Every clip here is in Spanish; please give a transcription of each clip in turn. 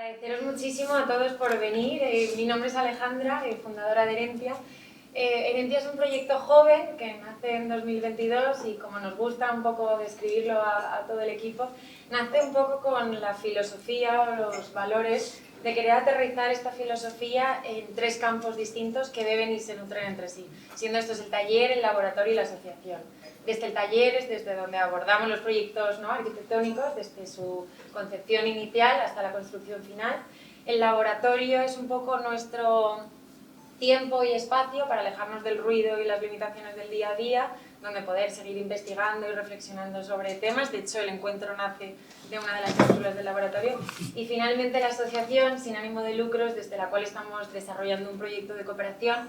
Agradeceros muchísimo a todos por venir. Mi nombre es Alejandra, fundadora de Herentia. Herentia es un proyecto joven que nace en 2022 y como nos gusta un poco describirlo a todo el equipo, nace un poco con la filosofía o los valores de querer aterrizar esta filosofía en tres campos distintos que beben y se nutren entre sí, siendo estos el taller, el laboratorio y la asociación. Desde el taller es desde donde abordamos los proyectos, ¿no?, arquitectónicos, desde su concepción inicial hasta la construcción final. El laboratorio es un poco nuestro tiempo y espacio para alejarnos del ruido y las limitaciones del día a día, donde poder seguir investigando y reflexionando sobre temas. De hecho, el encuentro nace de una de las cápsulas del laboratorio. Y finalmente la asociación sin ánimo de lucros, desde la cual estamos desarrollando un proyecto de cooperación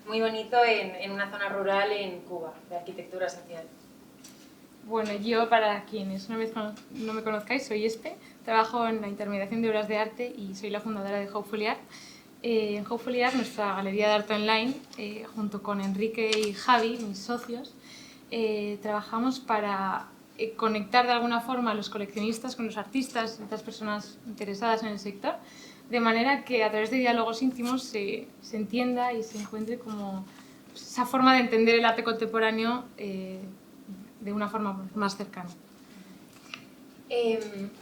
muy bonito en una zona rural en Cuba, de arquitectura social. Bueno, yo, para quienes no me conozcáis, soy Espe, trabajo en la intermediación de obras de arte y soy la fundadora de Hopefully Art. En Hopefully Art, nuestra galería de arte online, junto con Enrique y Javi, mis socios, trabajamos para conectar de alguna forma a los coleccionistas con los artistas y otras personas interesadas en el sector, de manera que a través de diálogos íntimos se entienda y se encuentre como esa forma de entender el arte contemporáneo de una forma más cercana.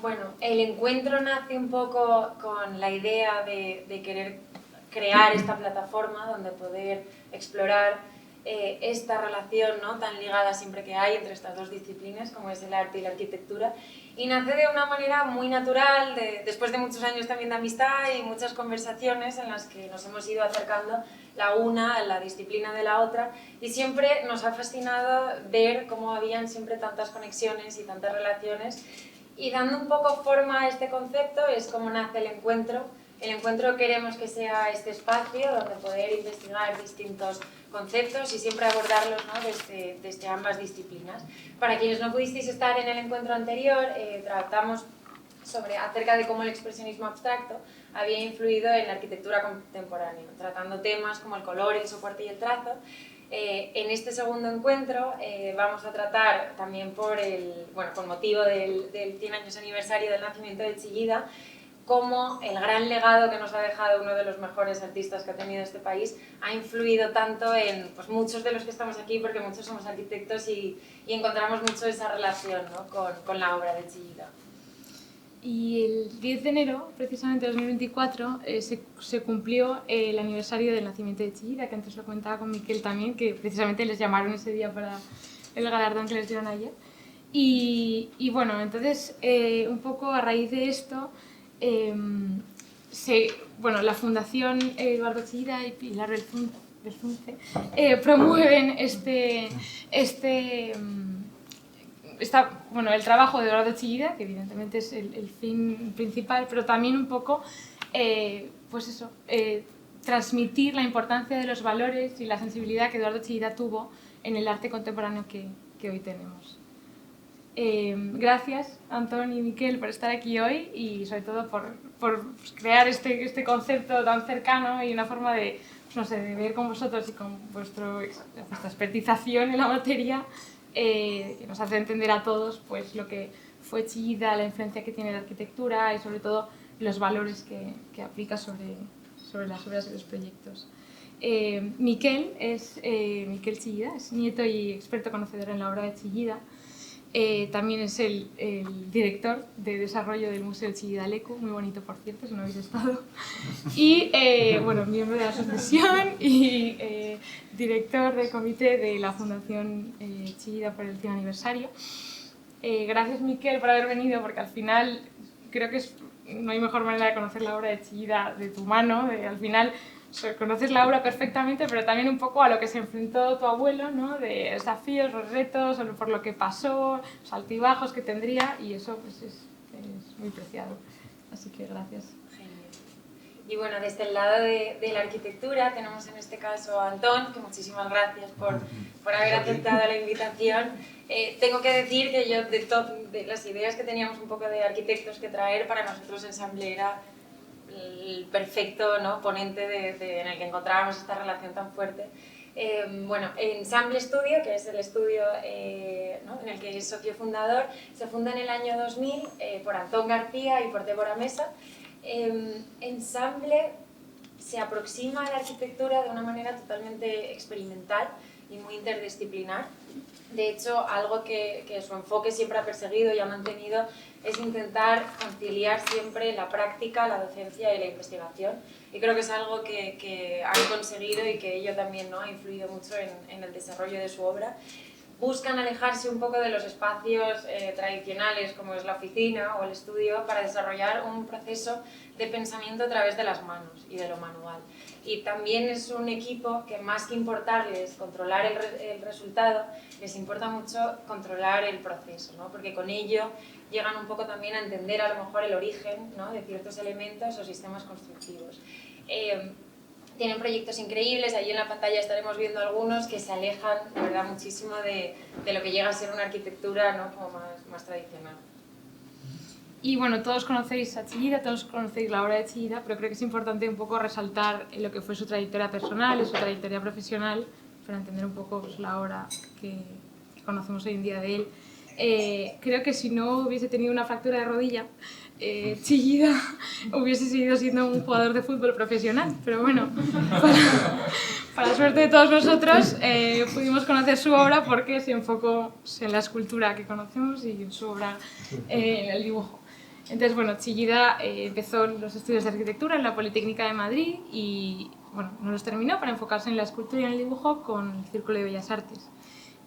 Bueno, el encuentro nace un poco con la idea de querer crear esta plataforma donde poder explorar esta relación, ¿no?, tan ligada siempre que hay entre estas dos disciplinas como es el arte y la arquitectura, y nace de una manera muy natural, después de muchos años también de amistad y muchas conversaciones en las que nos hemos ido acercando la una a la disciplina de la otra, y siempre nos ha fascinado ver cómo habían siempre tantas conexiones y tantas relaciones, y dando un poco forma a este concepto es como nace el encuentro. El encuentro queremos que sea este espacio donde poder investigar distintos conceptos y siempre abordarlos, ¿no?, desde ambas disciplinas. Para quienes no pudisteis estar en el encuentro anterior, tratamos acerca de cómo el expresionismo abstracto había influido en la arquitectura contemporánea, tratando temas como el color, el soporte y el trazo. En este segundo encuentro vamos a tratar también con motivo del 100 años aniversario del nacimiento de Chillida, cómo el gran legado que nos ha dejado uno de los mejores artistas que ha tenido este país ha influido tanto en muchos de los que estamos aquí, porque muchos somos arquitectos y encontramos mucho esa relación, ¿no?, con la obra de Chillida. Y el 10 de enero, precisamente 2024, se cumplió el aniversario del nacimiento de Chillida, que antes lo comentaba con Miquel también, que precisamente les llamaron ese día para el galardón que les dieron ayer. Y bueno, entonces, un poco a raíz de esto, la Fundación Eduardo Chillida y Pilar Belzunce promueven el trabajo de Eduardo Chillida, que evidentemente es el fin principal, pero también un poco transmitir la importancia de los valores y la sensibilidad que Eduardo Chillida tuvo en el arte contemporáneo que hoy tenemos. Gracias, Antón y Miquel, por estar aquí hoy y sobre todo por crear este concepto tan cercano y una forma de ver con vosotros y con vuestra expertización en la materia, que nos hace entender a todos pues lo que fue Chillida, la influencia que tiene la arquitectura y sobre todo los valores que aplica sobre las obras y los proyectos. Miquel Chillida es nieto y experto conocedor en la obra de Chillida. También es el director de desarrollo del Museo Chillida Leku, muy bonito por cierto, si no habéis estado, y miembro de la asociación y director del comité de la Fundación Chillida por el 100 aniversario. Gracias, Miquel, por haber venido, porque al final creo que no hay mejor manera de conocer la obra de Chillida de tu mano, al final conoces la obra perfectamente, pero también un poco a lo que se enfrentó tu abuelo, ¿no?, de desafíos, los retos, por lo que pasó, los altibajos que tendría, y eso pues, es muy preciado. Así que gracias. Genial. Y bueno, desde el lado de la arquitectura tenemos en este caso a Antón, que muchísimas gracias por haber aceptado la invitación. Tengo que decir que yo, de las ideas que teníamos un poco de arquitectos que traer, para nosotros Ensamble era el perfecto, ¿no?, ponente en el que encontrábamos esta relación tan fuerte. Ensamble Studio, que es el estudio ¿no?, en el que es socio fundador, se funda en el año 2000 por Antón García y por Débora Mesa, Ensamble se aproxima a la arquitectura de una manera totalmente experimental y muy interdisciplinar. De hecho, algo que su enfoque siempre ha perseguido y ha mantenido es intentar conciliar siempre la práctica, la docencia y la investigación. Y creo que es algo que han conseguido y que ello también, ¿no?, ha influido mucho en el desarrollo de su obra. Buscan alejarse un poco de los espacios tradicionales como es la oficina o el estudio para desarrollar un proceso de pensamiento a través de las manos y de lo manual. Y también es un equipo que más que importarles controlar el resultado, les importa mucho controlar el proceso, ¿no? Porque con ello llegan un poco también a entender a lo mejor el origen, ¿no?, de ciertos elementos o sistemas constructivos. Tienen proyectos increíbles, ahí en la pantalla estaremos viendo algunos que se alejan, de verdad, muchísimo de lo que llega a ser una arquitectura, ¿no?, como más tradicional. Y bueno, todos conocéis a Chillida, todos conocéis la obra de Chillida, pero creo que es importante un poco resaltar lo que fue su trayectoria personal y su trayectoria profesional para entender un poco pues, la obra que conocemos hoy en día de él. Creo que si no hubiese tenido una fractura de rodilla, Chillida hubiese seguido siendo un jugador de fútbol profesional, pero bueno, para suerte de todos nosotros pudimos conocer su obra porque se enfocó en la escultura que conocemos y en su obra en el dibujo. Entonces, bueno, Chillida empezó los estudios de arquitectura en la Politécnica de Madrid y, bueno, no los terminó para enfocarse en la escultura y en el dibujo con el Círculo de Bellas Artes.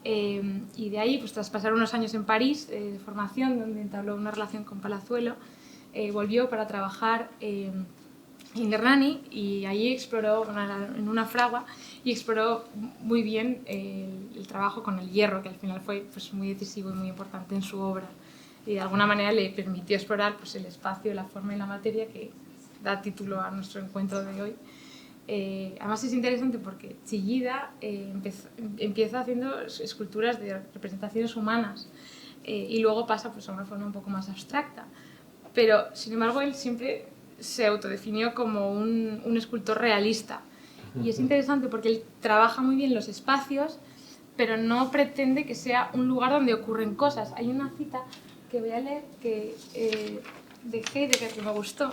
Y de ahí, pues tras pasar unos años en París de formación, donde entabló una relación con Palazuelo, volvió para trabajar en Hernani y allí exploró en una fragua y exploró muy bien el trabajo con el hierro, que al final fue pues, muy decisivo y muy importante en su obra. Y de alguna manera le permitió explorar pues, el espacio, la forma y la materia que da título a nuestro encuentro de hoy. Además es interesante porque Chillida empieza haciendo esculturas de representaciones humanas y luego pasa pues, a una forma un poco más abstracta. Pero, sin embargo, él siempre se autodefinió como un escultor realista. Y es interesante porque él trabaja muy bien los espacios, pero no pretende que sea un lugar donde ocurren cosas. Hay una cita que voy a leer que, de Heidegger que me gustó,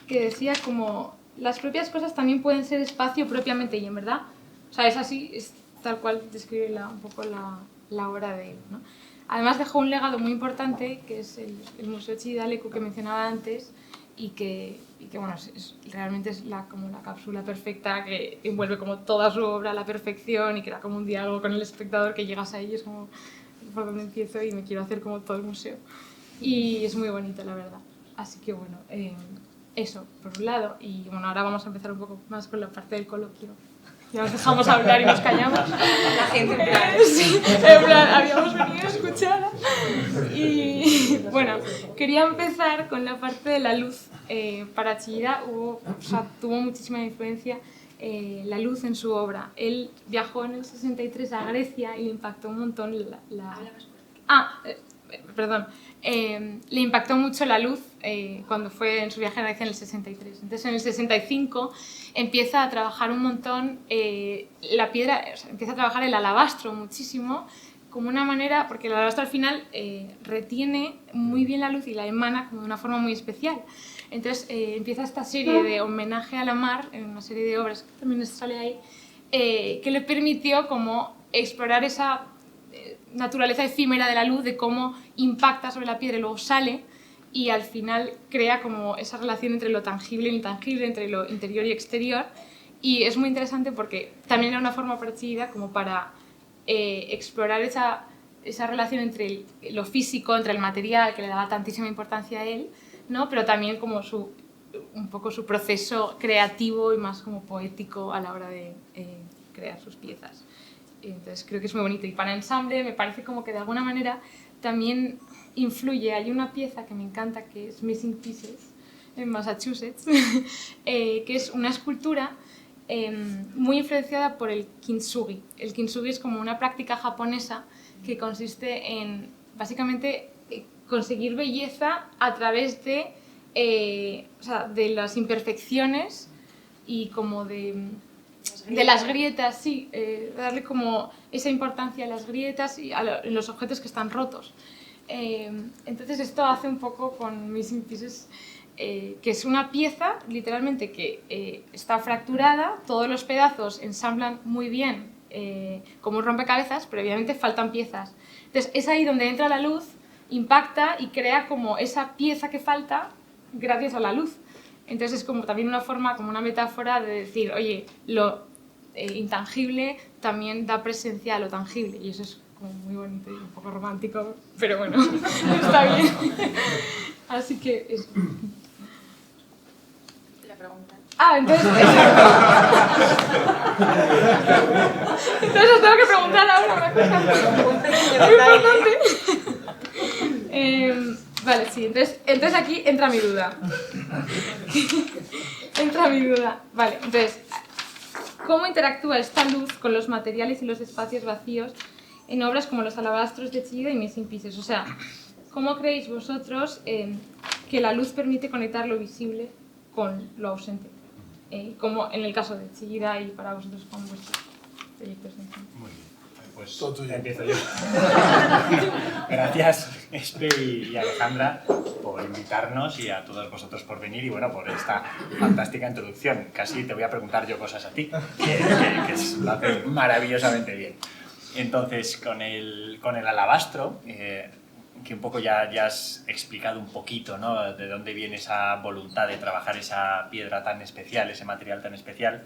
que decía como las propias cosas también pueden ser espacio propiamente, y en verdad, o sea, es así, es tal cual describe un poco la obra de él, ¿no? Además dejó un legado muy importante, que es el Museo Chillida Leku que mencionaba antes, y que bueno, realmente es como la cápsula perfecta que envuelve como toda su obra a la perfección y que da como un diálogo con el espectador que llegas a ello, es como por donde empiezo y me quiero hacer como todo el museo. Y es muy bonito, la verdad. Así que bueno, eso por un lado. Y bueno, ahora vamos a empezar un poco más con la parte del coloquio. Ya nos dejamos hablar y nos callamos. La gente en plan... Sí, en plan, habíamos venido a escuchar. Y bueno, quería empezar con la parte de la luz. Para Chillida tuvo muchísima influencia la luz en su obra. Él viajó en el 63 a Grecia y le impactó un montón le impactó mucho la luz cuando fue en su viaje a Grecia en el 63. Entonces en el 65 empieza a trabajar un montón la piedra, o sea, empieza a trabajar el alabastro muchísimo, como una manera, porque el alabastro al final retiene muy bien la luz y la emana como de una forma muy especial. Entonces empieza esta serie de homenaje a la mar, en una serie de obras que también sale ahí, que le permitió como explorar esa naturaleza efímera de la luz, de cómo impacta sobre la piedra y luego sale, y al final crea como esa relación entre lo tangible e intangible, entre lo interior y exterior, y es muy interesante porque también era una forma para Chillida como para explorar esa relación entre lo físico, entre el material, que le daba tantísima importancia a él, ¿no? Pero también como un poco su proceso creativo y más como poético a la hora de crear sus piezas. Entonces creo que es muy bonito. Y para ensamble me parece como que de alguna manera también influye. Hay una pieza que me encanta que es Missing Pieces en Massachusetts, que es una escultura muy influenciada por el kintsugi. El kintsugi es como una práctica japonesa que consiste en básicamente conseguir belleza a través de las imperfecciones y como de las grietas, sí, darle como esa importancia a las grietas y a los objetos que están rotos. Entonces esto hace un poco con Missing Pieces que es una pieza, literalmente, que está fracturada, todos los pedazos ensamblan muy bien como un rompecabezas, pero obviamente faltan piezas. Entonces es ahí donde entra la luz, impacta y crea como esa pieza que falta gracias a la luz. Entonces es como también una forma, como una metáfora de decir, oye, lo intangible también da presencia a lo tangible, y eso es como muy bonito y un poco romántico, pero bueno, está bien. Así que eso. La pregunta. Entonces... entonces os tengo que preguntar ahora una cosa muy importante. Vale, sí, entonces aquí entra mi duda. Vale, entonces, ¿cómo interactúa esta luz con los materiales y los espacios vacíos en obras como los alabastros de Chillida y Missing Pieces? O sea, ¿cómo creéis vosotros que la luz permite conectar lo visible con lo ausente? Como en el caso de Chillida y para vosotros con vuestros proyectos de enseñanza. Muy bien, pues empiezo yo. Gracias, Espe y Alejandra, por invitarnos y a todos vosotros por venir y bueno, por esta fantástica introducción. Casi te voy a preguntar yo cosas a ti, que lo haces maravillosamente bien. Entonces, con el alabastro, que un poco ya has explicado un poquito, ¿no?, de dónde viene esa voluntad de trabajar esa piedra tan especial, ese material tan especial.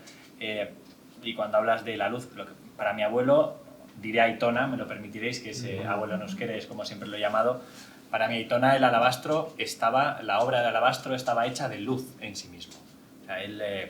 Y cuando hablas de la luz, para mi abuelo, diré Aitona, me lo permitiréis, que ese abuelo en euskera es como siempre lo he llamado. Para mi Aitona la obra de alabastro estaba hecha de luz en sí mismo. O sea, el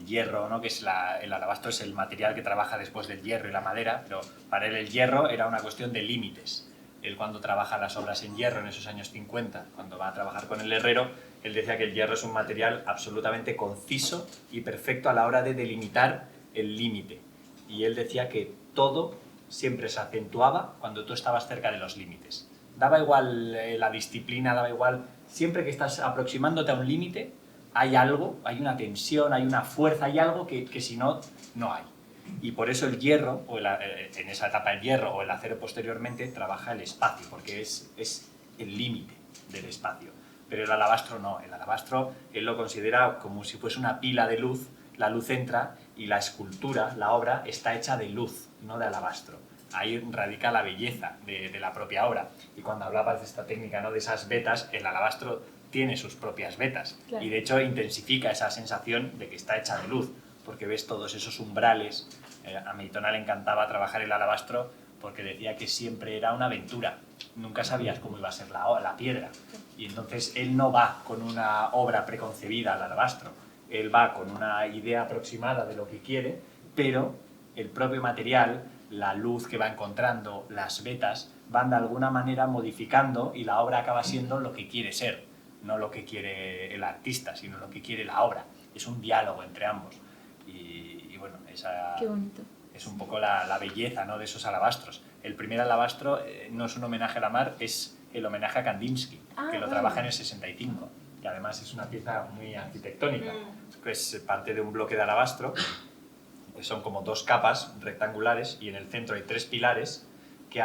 hierro, ¿no?, que es el alabastro es el material que trabaja después del hierro y la madera, pero para él el hierro era una cuestión de límites. Él cuando trabaja las obras en hierro en esos años 50, cuando va a trabajar con el herrero, él decía que el hierro es un material absolutamente conciso y perfecto a la hora de delimitar el límite. Y él decía que todo siempre se acentuaba cuando tú estabas cerca de los límites. Daba igual la disciplina, daba igual, siempre que estás aproximándote a un límite, hay algo, hay una tensión, hay una fuerza, hay algo que si no, no hay. Y por eso el hierro, en esa etapa el hierro o el acero posteriormente, trabaja el espacio, porque es el límite del espacio. Pero el alabastro no, el alabastro él lo considera como si fuese una pila de luz, la luz entra y la escultura, la obra, está hecha de luz, no de alabastro. Ahí radica la belleza de la propia obra. Y cuando hablabas de esta técnica, ¿no?, de esas vetas, el alabastro tiene sus propias vetas. Claro. Y de hecho intensifica esa sensación de que está hecha de luz, porque ves todos esos umbrales. A mi Aitona le encantaba trabajar el alabastro porque decía que siempre era una aventura. Nunca sabías cómo iba a ser la piedra. Y entonces él no va con una obra preconcebida al alabastro. Él va con una idea aproximada de lo que quiere, pero el propio material, la luz que va encontrando, las vetas, van de alguna manera modificando y la obra acaba siendo lo que quiere ser. No lo que quiere el artista, sino lo que quiere la obra. Es un diálogo entre ambos. Y bueno, Qué bonito. Es un poco la belleza, ¿no?, de esos alabastros. El primer alabastro no es un homenaje a la mar, es el homenaje a Kandinsky, que lo trabaja en el 65. Y además es una pieza muy arquitectónica. Es parte de un bloque de alabastro, que son como dos capas rectangulares, y en el centro hay tres pilares que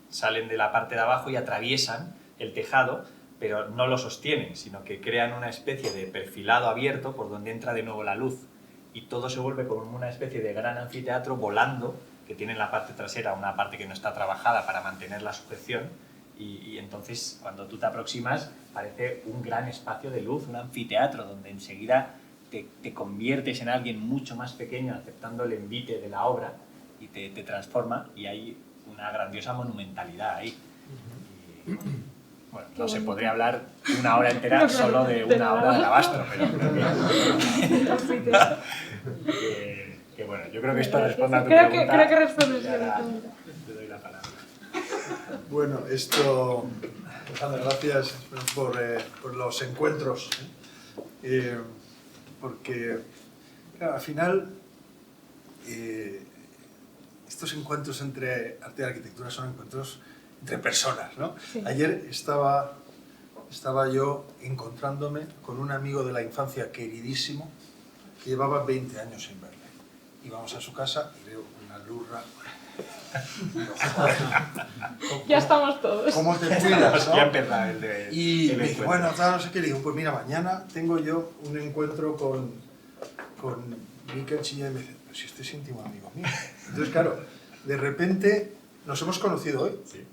salen de la parte de abajo y atraviesan el tejado, pero no lo sostienen, sino que crean una especie de perfilado abierto por donde entra de nuevo la luz. Y todo se vuelve como una especie de gran anfiteatro volando, que tiene en la parte trasera una parte que no está trabajada para mantener la sujeción, y entonces cuando tú te aproximas parece un gran espacio de luz, un anfiteatro, donde enseguida te conviertes en alguien mucho más pequeño, aceptando el envite de la obra, y te transforma, y hay una grandiosa monumentalidad ahí. Y, bueno, no sé, podría hablar una hora entera solo de una obra de alabastro, pero que bueno, yo creo que esto responde a tu pregunta. Creo que respondes a la pregunta. Te doy la palabra. Bueno, Alejandra, gracias por los encuentros, porque claro, al final estos encuentros entre arte y arquitectura son encuentros entre personas, ¿no? Sí. Ayer estaba yo encontrándome con un amigo de la infancia queridísimo que llevaba 20 años sin verle. Íbamos a su casa y veo una luz Ya estamos todos. ¿Cómo te cuidas, no? Ya empezaba el de... Y el me dice, encuentro. bueno, tal, no sé qué. Le digo, pues mira, mañana tengo yo un encuentro con Mikel Chilla y me dice, pero si este es íntimo amigo mío. Entonces, claro, de repente nos hemos conocido hoy. Sí.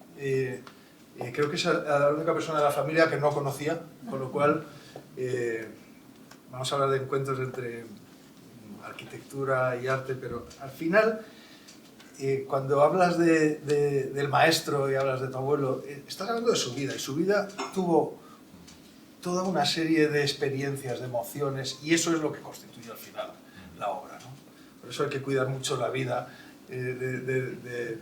Creo que es la única persona de la familia que no conocía, con lo cual vamos a hablar de encuentros entre arquitectura y arte, pero al final, cuando hablas del maestro y hablas de tu abuelo, estás hablando de su vida, y su vida tuvo toda una serie de experiencias, de emociones, y eso es lo que constituye al final la obra, ¿no? Por eso hay que cuidar mucho la vida de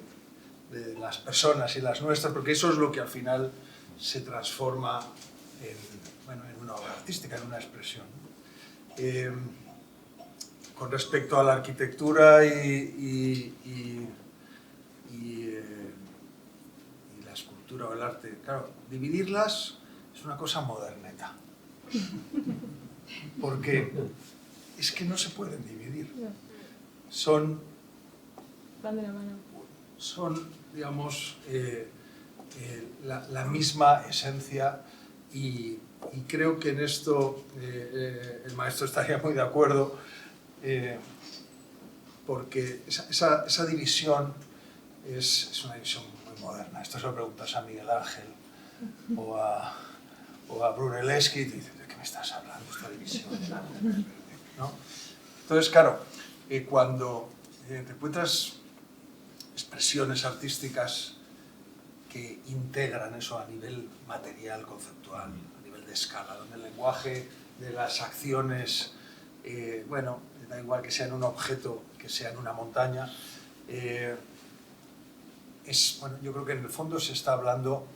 las personas y las nuestras, porque eso es lo que al final se transforma en una obra artística, en una expresión, ¿no? Con respecto a la arquitectura y la escultura o el arte, claro, dividirlas es una cosa moderneta, porque es que no se pueden dividir, son, Van de la mano. digamos, la misma esencia, y creo que en esto el maestro estaría muy de acuerdo, porque esa división es una división muy moderna. Esto se lo preguntas a Miguel Ángel o a Brunelleschi y te dices, ¿de qué me estás hablando esta división? ¿No? Entonces, claro, cuando te encuentras expresiones artísticas que integran eso a nivel material, conceptual, a nivel de escala, donde el lenguaje de las acciones, bueno, da igual que sea en un objeto, que sea en una montaña, bueno, yo creo que en el fondo se está hablando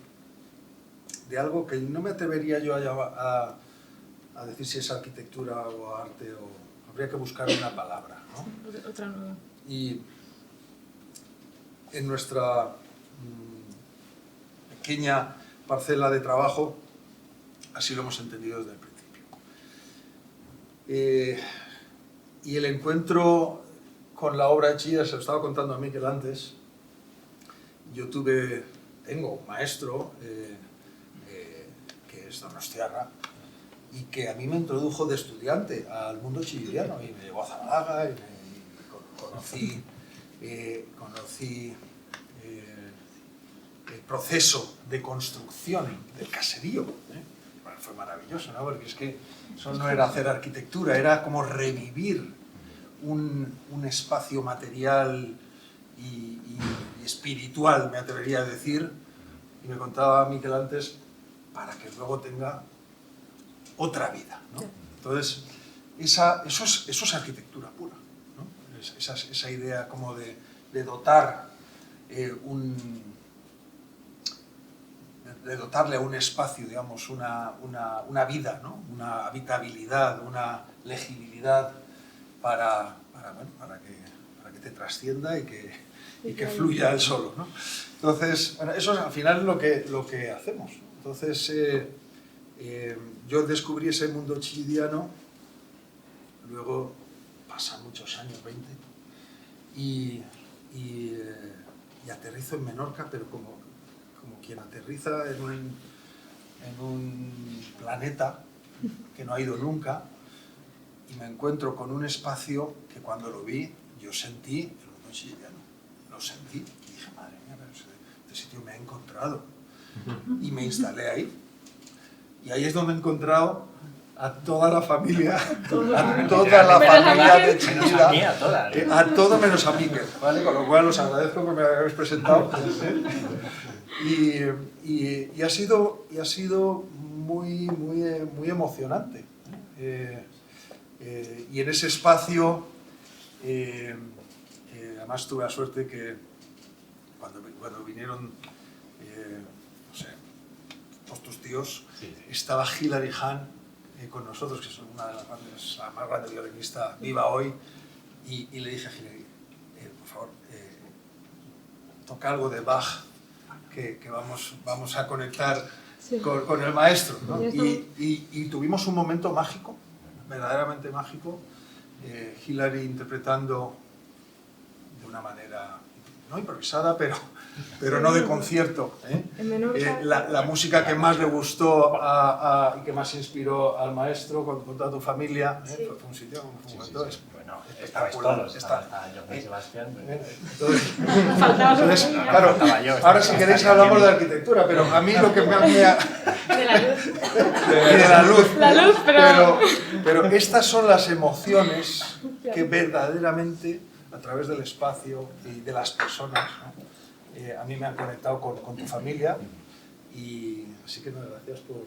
de algo que no me atrevería yo a decir si es arquitectura o arte, o habría que buscar una palabra, ¿no? Otra nueva. Y en nuestra pequeña parcela de trabajo así lo hemos entendido desde el principio. Y el encuentro con la obra de Chilla, se lo estaba contando a Mikel antes, yo tengo un maestro que es Donostiarra, y que a mí me introdujo de estudiante al mundo chillidiano y me llevó a Zalaga y conocí el proceso de construcción del caserío. Bueno, fue maravilloso, ¿no? Porque es que eso no era hacer arquitectura, era como revivir un espacio material y espiritual, me atrevería a decir, y me contaba Mikel antes, para que luego tenga otra vida, ¿no? Entonces, eso es arquitectura pura, ¿no? Esa idea como de dotar de dotarle a un espacio, digamos, una vida, ¿no? Una habitabilidad, una legibilidad para que te trascienda y que fluya él solo, ¿no? Entonces, bueno, eso al final es lo que hacemos, ¿no? Entonces, yo descubrí ese mundo chillidiano, luego pasan muchos años, 20, y aterrizo en Menorca, pero como quien aterriza en un planeta que no ha ido nunca, y me encuentro con un espacio que cuando lo vi, yo sentí el mundo chillidiano, lo sentí, y dije, madre mía, pero este sitio me ha encontrado, y me instalé ahí. Y ahí es donde he encontrado a toda la familia, a toda la familia de Chillida, a todo menos a Mikel, ¿vale? Con lo cual os agradezco que me habéis presentado. Y ha sido muy emocionante. Y en ese espacio, además tuve la suerte que cuando vinieron, no sé, todos tus tíos, estaba Hilary Hahn con nosotros, que es una de las la más grande violinista viva hoy, y le dije a Hilary, por favor, toca algo de Bach, que vamos a conectar con el maestro, ¿no? Y tuvimos un momento mágico, verdaderamente mágico, Hilary interpretando de una manera no improvisada, pero no de concierto. En menor La música que más le gustó y que más inspiró al maestro junto a tu familia, fue un sitio, fue un momento Bueno, estabais todos, estaba Johann Sebastián. Entonces, claro, ahora si queréis hablamos de arquitectura, pero a mí lo que me ha... De la luz. Y de la luz. La luz, pero estas son las emociones que verdaderamente, a través del espacio y de las personas, ¿no? A mí me han conectado con tu familia, y así que muchas gracias por...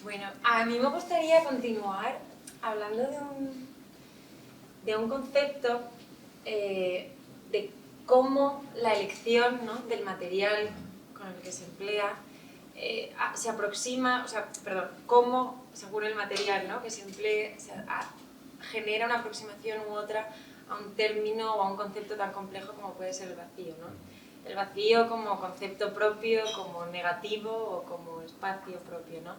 Bueno, a mí me gustaría continuar hablando de un concepto de cómo la elección, ¿no?, del material con el que se emplea se aproxima, cómo, según el material, ¿no?, que se emplee, genera una aproximación u otra a un término o a un concepto tan complejo como puede ser el vacío, ¿no? El vacío como concepto propio, como negativo o como espacio propio, ¿no?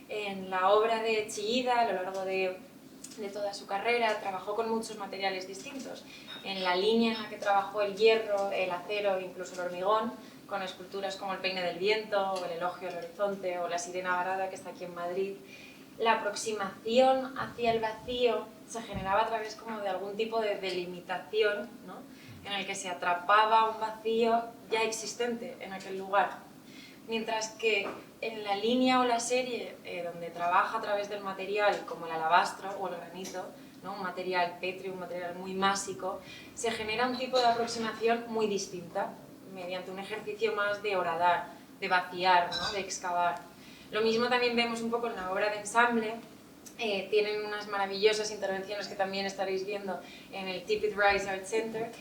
En la obra de Chillida, a lo largo de toda su carrera, trabajó con muchos materiales distintos. En la línea en la que trabajó el hierro, el acero e incluso el hormigón, con esculturas como el Peine del Viento, o el Elogio al Horizonte, o la Sirena Varada, que está aquí en Madrid, la aproximación hacia el vacío se generaba a través como de algún tipo de delimitación, ¿no?, en el que se atrapaba un vacío ya existente en aquel lugar. Mientras que en la línea o la serie donde trabaja a través del material como el alabastro o el granito, ¿no?, un material pétreo, un material muy másico, se genera un tipo de aproximación muy distinta, mediante un ejercicio más de horadar, de vaciar, ¿no?, de excavar. Lo mismo también vemos un poco en la obra de ensamble. Tienen unas maravillosas intervenciones que también estaréis viendo en el Tippett Rice Art Center.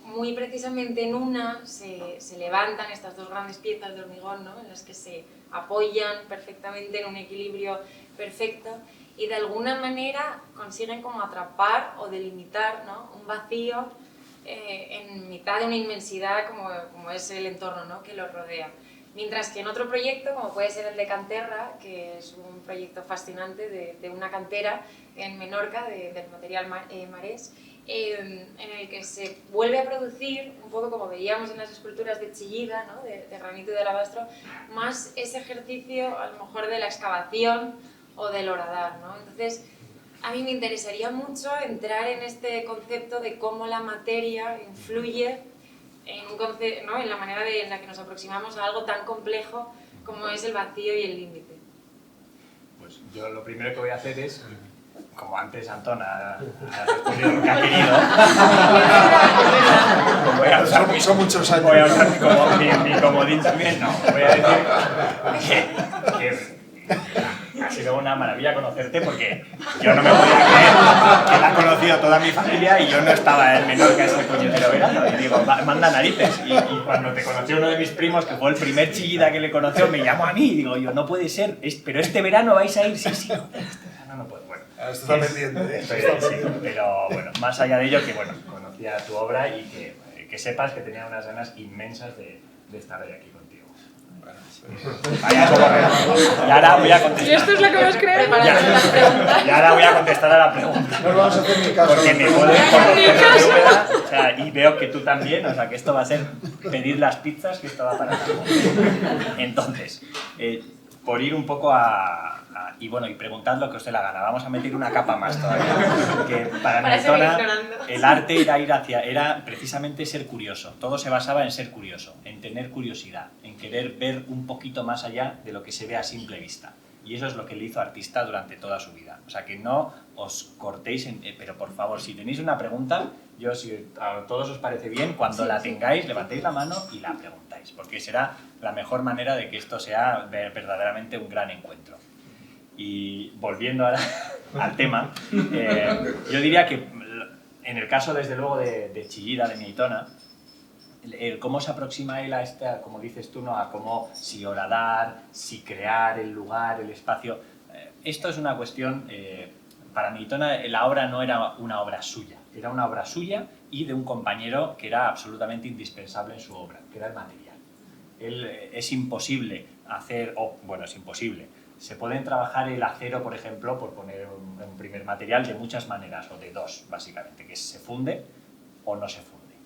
Muy precisamente en una se levantan estas dos grandes piezas de hormigón, ¿no?, en las que se apoyan perfectamente en un equilibrio perfecto y de alguna manera consiguen como atrapar o delimitar, ¿no?, un vacío en mitad de una inmensidad como es el entorno, ¿no?, que los rodea. Mientras que en otro proyecto, como puede ser el de Canterra, que es un proyecto fascinante de una cantera en Menorca, del material marés, en el que se vuelve a producir, un poco como veíamos en las esculturas de Chillida, ¿no?, de granito y de alabastro, más ese ejercicio a lo mejor de la excavación o del horadar, ¿no? Entonces, a mí me interesaría mucho entrar en este concepto de cómo la materia influye en la manera en la que nos aproximamos a algo tan complejo como es el vacío y el límite. Pues yo lo primero que voy a hacer es, como antes Antón ha respondido lo que ha querido, voy a usar son muchos años. Voy a usar como mi comodín también, no. Voy a decir que ha sido una maravilla conocerte, porque yo no me podía creer que la ha conocido toda mi familia y yo no estaba en Menorca ese puñetero verano. Y digo, manda narices. Y cuando te conoció uno de mis primos, que fue el primer Chillida que le conoció, me llamó a mí y digo, yo, no puede ser, pero este verano vais a ir, sí, este verano no puedo. Bueno, esto está pendiente, sí, pero bueno, más allá de ello, que bueno, conocía tu obra y que sepas que tenía unas ganas inmensas de estar hoy aquí contigo. Vaya como y ahora voy a contestar. ¿Y esto es lo que nos creemos? Y ahora voy a contestar a la pregunta. Nos vamos a hacer mi caso. Porque me puedo ir, o sea, y veo que tú también, o sea, que esto va a ser pedir las pizzas, que esto va para ti. Entonces, por ir un poco y bueno, y preguntad lo que os dé la gana, vamos a meter una capa más todavía, que para Naytona el arte era precisamente ser curioso, todo se basaba en ser curioso, en tener curiosidad, en querer ver un poquito más allá de lo que se ve a simple vista, y eso es lo que le hizo artista durante toda su vida. O sea, que no os cortéis, pero por favor, si tenéis una pregunta, si a todos os parece bien, cuando la tengáis, levantéis la mano y la preguntáis, porque será la mejor manera de que esto sea verdaderamente un gran encuentro. Y volviendo al tema, yo diría que en el caso, desde luego, de Chillida, de Naytona, cómo se aproxima él a esta, como dices tú, ¿no?, a cómo si horadar, si crear el lugar, el espacio. Esto es una cuestión, para Naytona la obra no era una obra suya, era una obra suya y de un compañero que era absolutamente indispensable en su obra, que era el material. Es imposible hacer, es imposible. Se pueden trabajar el acero, por ejemplo, por poner un primer material, de muchas maneras, o de dos, básicamente, que se funde o no se funde.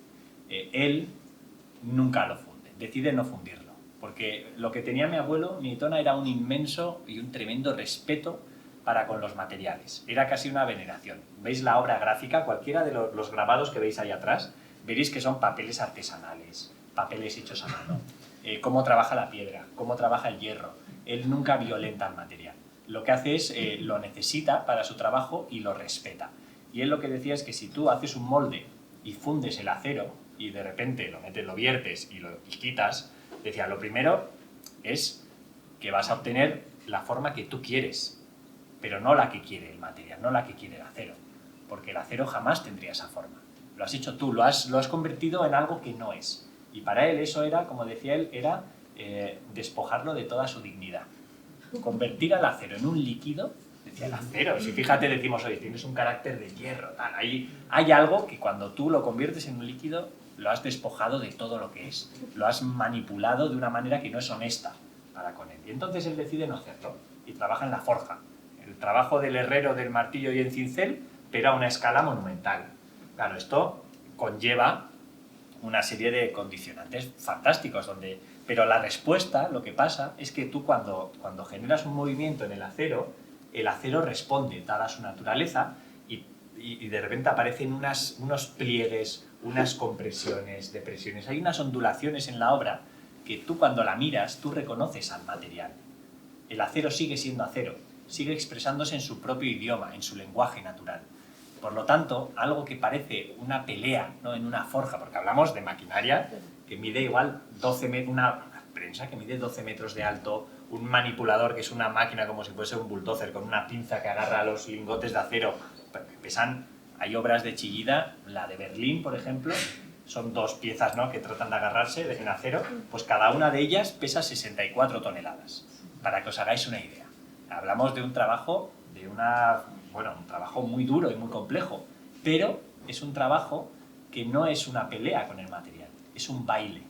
Él nunca lo funde, decide no fundirlo, porque lo que tenía mi abuelo, Nitona, era un inmenso y un tremendo respeto para con los materiales. Era casi una veneración. ¿Veis la obra gráfica? Cualquiera de los grabados que veis ahí atrás, veréis que son papeles artesanales, papeles hechos a mano. Cómo trabaja la piedra, cómo trabaja el hierro. Él nunca violenta el material. Lo que hace es, lo necesita para su trabajo y lo respeta. Y él lo que decía es que si tú haces un molde y fundes el acero y de repente lo viertes y lo quitas, decía, lo primero es que vas a obtener la forma que tú quieres, pero no la que quiere el material, no la que quiere el acero, porque el acero jamás tendría esa forma. Lo has hecho tú, lo has convertido en algo que no es. Y para él eso era, como decía él, era despojarlo de toda su dignidad. Convertir al acero en un líquido, decía el acero, si fíjate decimos, oye, tienes un carácter de hierro, tal, hay algo que cuando tú lo conviertes en un líquido, lo has despojado de todo lo que es, lo has manipulado de una manera que no es honesta para con él. Y entonces él decide no hacerlo y trabaja en la forja. El trabajo del herrero, del martillo y el cincel, pero a una escala monumental. Claro, esto conlleva una serie de condicionantes fantásticos, pero la respuesta, lo que pasa, es que tú cuando generas un movimiento en el acero responde, dada su naturaleza, y de repente aparecen unos pliegues, unas compresiones, depresiones, hay unas ondulaciones en la obra que tú cuando la miras, tú reconoces al material. El acero sigue siendo acero, sigue expresándose en su propio idioma, en su lenguaje natural. Por lo tanto, algo que parece una pelea, ¿no?, en una forja, porque hablamos de maquinaria que mide igual 12 metros, una prensa que mide 12 metros de alto, un manipulador que es una máquina como si fuese un bulldozer con una pinza que agarra los lingotes de acero, que pesan, hay obras de Chillida, la de Berlín, por ejemplo, son dos piezas, ¿no?, que tratan de agarrarse en acero, pues cada una de ellas pesa 64 toneladas, para que os hagáis una idea. Hablamos de un trabajo, un trabajo muy duro y muy complejo, pero es un trabajo que no es una pelea con el material, es un baile.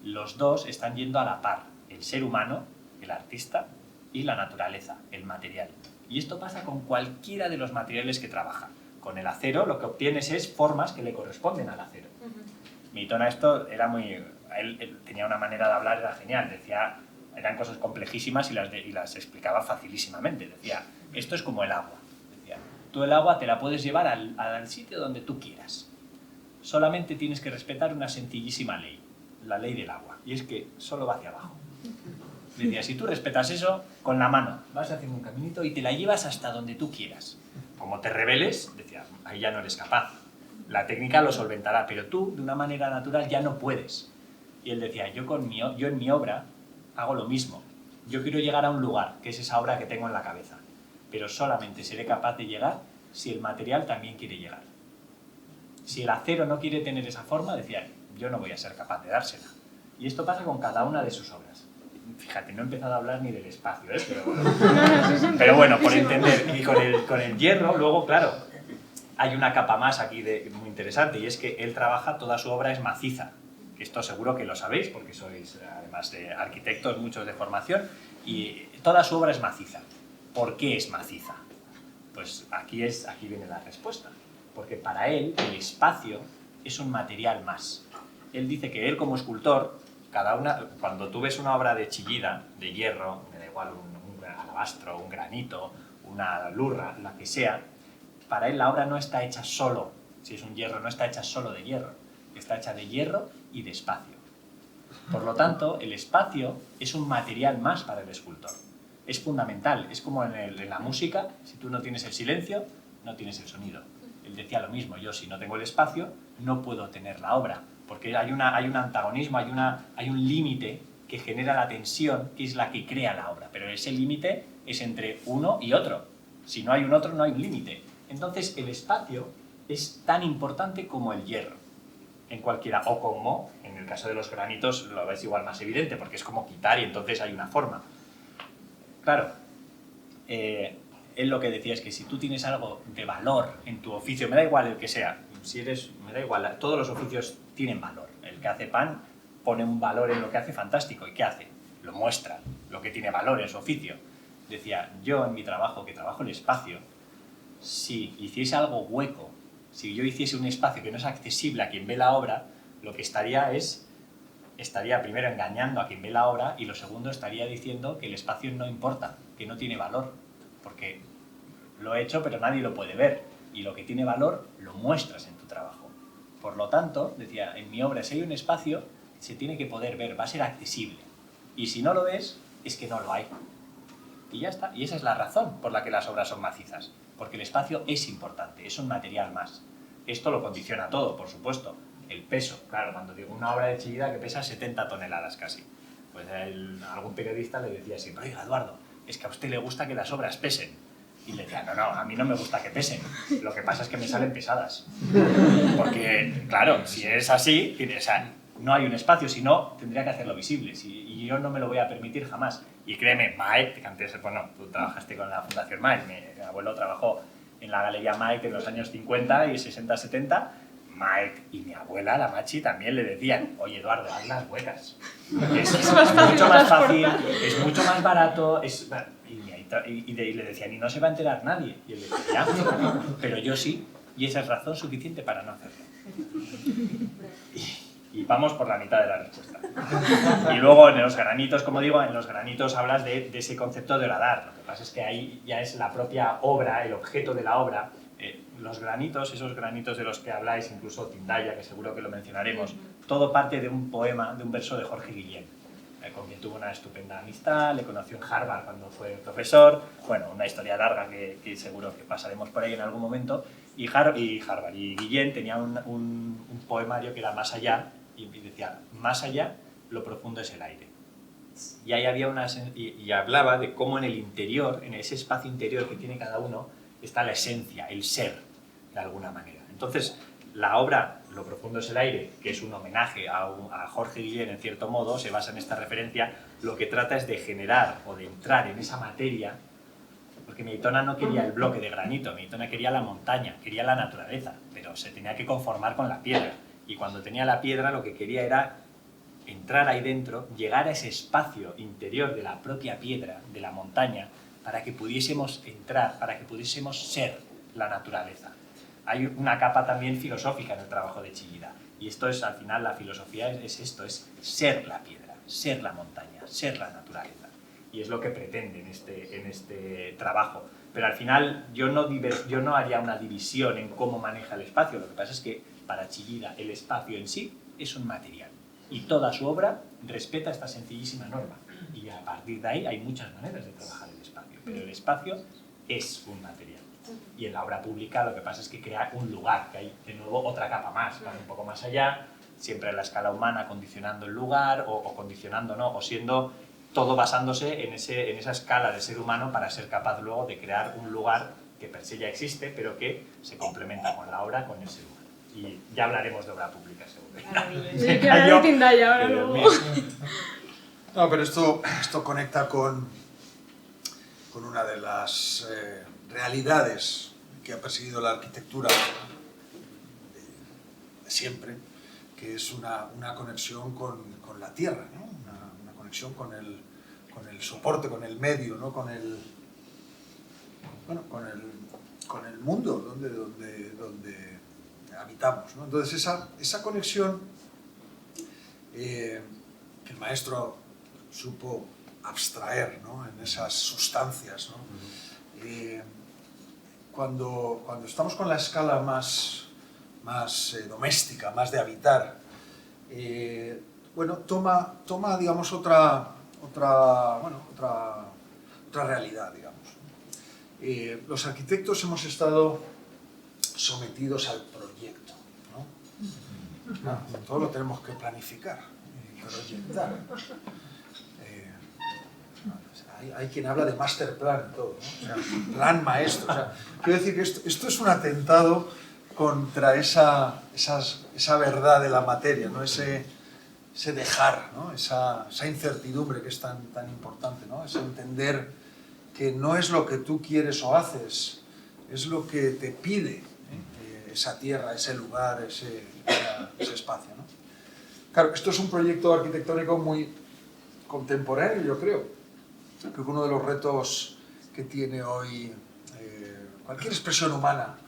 Los dos están yendo a la par, el ser humano, el artista, y la naturaleza, el material. Y esto pasa con cualquiera de los materiales que trabaja. Con el acero lo que obtienes es formas que le corresponden al acero. Nitona esto era muy... Él tenía una manera de hablar, era genial, decía... Eran cosas complejísimas y las explicaba facilísimamente. Decía, esto es como el agua. Decía, tú el agua te la puedes llevar al sitio donde tú quieras. Solamente tienes que respetar una sencillísima ley, la ley del agua, y es que solo va hacia abajo. Decía, si tú respetas eso, con la mano vas haciendo un caminito y te la llevas hasta donde tú quieras. Como te rebeles, decía, ahí ya no eres capaz. La técnica lo solventará, pero tú, de una manera natural, ya no puedes. Y él decía, yo en mi obra hago lo mismo. Yo quiero llegar a un lugar, que es esa obra que tengo en la cabeza, pero solamente seré capaz de llegar si el material también quiere llegar. Si el acero no quiere tener esa forma, decía, yo no voy a ser capaz de dársela. Y esto pasa con cada una de sus obras. Fíjate, no he empezado a hablar ni del espacio, pero bueno, por entender. Y con el hierro, luego, claro, hay una capa más aquí muy interesante, y es que él trabaja, toda su obra es maciza. Esto seguro que lo sabéis, porque sois, además de arquitectos, muchos de formación, y toda su obra es maciza. ¿Por qué es maciza? Pues aquí viene la respuesta. Porque para él, el espacio es un material más. Él dice que él, como escultor, cuando tú ves una obra de Chillida, de hierro, me da igual un alabastro, un granito, una lurra, la que sea, para él la obra no está hecha solo, si es un hierro, no está hecha solo de hierro, está hecha de hierro y de espacio. Por lo tanto, el espacio es un material más para el escultor. Es fundamental, es como en la música, si tú no tienes el silencio, no tienes el sonido. Él decía lo mismo, yo si no tengo el espacio, no puedo tener la obra, porque hay un antagonismo, hay un límite que genera la tensión, que es la que crea la obra, pero ese límite es entre uno y otro. Si no hay un otro, no hay un límite. Entonces, el espacio es tan importante como el hierro. En cualquiera, o como en el caso de los granitos lo ves igual más evidente, porque es como quitar y entonces hay una forma. Claro, él lo que decía es que si tú tienes algo de valor en tu oficio, me da igual el que sea, me da igual, todos los oficios tienen valor. El que hace pan pone un valor en lo que hace fantástico, ¿y qué hace? Lo muestra, lo que tiene valor en su oficio. Decía, yo en mi trabajo, que trabajo el espacio, si hiciese algo hueco, si yo hiciese un espacio que no es accesible a quien ve la obra, lo que estaría primero engañando a quien ve la obra y lo segundo estaría diciendo que el espacio no importa, que no tiene valor, porque lo he hecho pero nadie lo puede ver y lo que tiene valor lo muestras en tu trabajo. Por lo tanto, decía, en mi obra si hay un espacio se tiene que poder ver, va a ser accesible y si no lo ves es que no lo hay. Y ya está, y esa es la razón por la que las obras son macizas, porque el espacio es importante, es un material más. Esto lo condiciona todo, por supuesto. El peso, claro, cuando digo una obra de Chillida que pesa 70 toneladas casi, pues algún periodista le decía siempre, oiga, Eduardo, es que a usted le gusta que las obras pesen. Y le decía, no, a mí no me gusta que pesen, lo que pasa es que me salen pesadas. Porque, claro, si es así, o sea, no hay un espacio, si no, tendría que hacerlo visible, y yo no me lo voy a permitir jamás. Y créeme, Mike, que antes, bueno, tú trabajaste con la Fundación Mike, mi abuelo trabajó en la Galería Mike en los años 50 y 60-70, Mike y mi abuela, la Machi, también le decían, oye, Eduardo, haz las huecas. Es mucho más fácil, es mucho más barato, y le decían, y no se va a enterar nadie. Y él decía, ya, pero yo sí, y esa es razón suficiente para no hacerlo. Y vamos por la mitad de la respuesta. Y luego en los granitos, como digo, en los granitos hablas de ese concepto de horadar. Lo que pasa es que ahí ya es la propia obra, el objeto de la obra. Los granitos, esos granitos de los que habláis, incluso Tindaya, que seguro que lo mencionaremos, todo parte de un poema, de un verso de Jorge Guillén, con quien tuvo una estupenda amistad, le conoció en Harvard cuando fue profesor, bueno, una historia larga que seguro que pasaremos por ahí en algún momento, y Guillén tenía un poemario que era Más allá, y decía, más allá, lo profundo es el aire. Y ahí había y hablaba de cómo en el interior, en ese espacio interior que tiene cada uno, está la esencia, el ser, de alguna manera. Entonces, la obra Lo profundo es el aire, que es un homenaje a Jorge Guillén, en cierto modo, se basa en esta referencia, lo que trata es de generar o de entrar en esa materia, porque Meitona no quería el bloque de granito, Meitona quería la montaña, quería la naturaleza, pero se tenía que conformar con la piedra. Y cuando tenía la piedra lo que quería era entrar ahí dentro, llegar a ese espacio interior de la propia piedra, de la montaña, para que pudiésemos entrar, para que pudiésemos ser la naturaleza. Hay una capa también filosófica en el trabajo de Chillida, y esto es, al final, la filosofía es esto, es ser la piedra, ser la montaña, ser la naturaleza. Y es lo que pretende en este trabajo. Pero al final yo no haría una división en cómo maneja el espacio, lo que pasa es que para Chillida el espacio en sí es un material, y toda su obra respeta esta sencillísima norma. Y a partir de ahí hay muchas maneras de trabajar el espacio, pero el espacio es un material. Y en la obra pública lo que pasa es que crea un lugar, que hay de nuevo otra capa más, va un poco más allá, siempre en la escala humana condicionando el lugar, o condicionando, ¿no? O siendo todo basándose en esa escala de ser humano para ser capaz luego de crear un lugar que per se ya existe, pero que se complementa con la obra, con el ser humano. Y ya hablaremos de obra pública, seguro. Sí, que hablar de Tindaya ahora luego. No, pero esto conecta con una de las realidades que ha perseguido la arquitectura de siempre, que es una conexión con la tierra, ¿no? Una conexión con el soporte, con el medio, ¿no? con el mundo donde habitamos, ¿no? Entonces esa conexión que el maestro supo abstraer, ¿no? En esas sustancias, ¿no? Cuando estamos con la escala más doméstica, más de habitar, bueno, toma digamos otra realidad, digamos. Los arquitectos hemos estado sometidos al proyecto, ¿no? Claro, todo lo tenemos que planificar, proyectar. Hay quien habla de master plan y todo, ¿no? O sea, plan maestro. O sea, quiero decir que esto es un atentado contra esa verdad de la materia, ¿no? Ese dejar, ¿no? Esa incertidumbre que es tan importante, ¿no? Ese entender que no es lo que tú quieres o haces, es lo que te pide, esa tierra, ese lugar, ese espacio, ¿no? Claro, esto es un proyecto arquitectónico muy contemporáneo, yo creo. Creo que uno de los retos que tiene hoy cualquier expresión humana,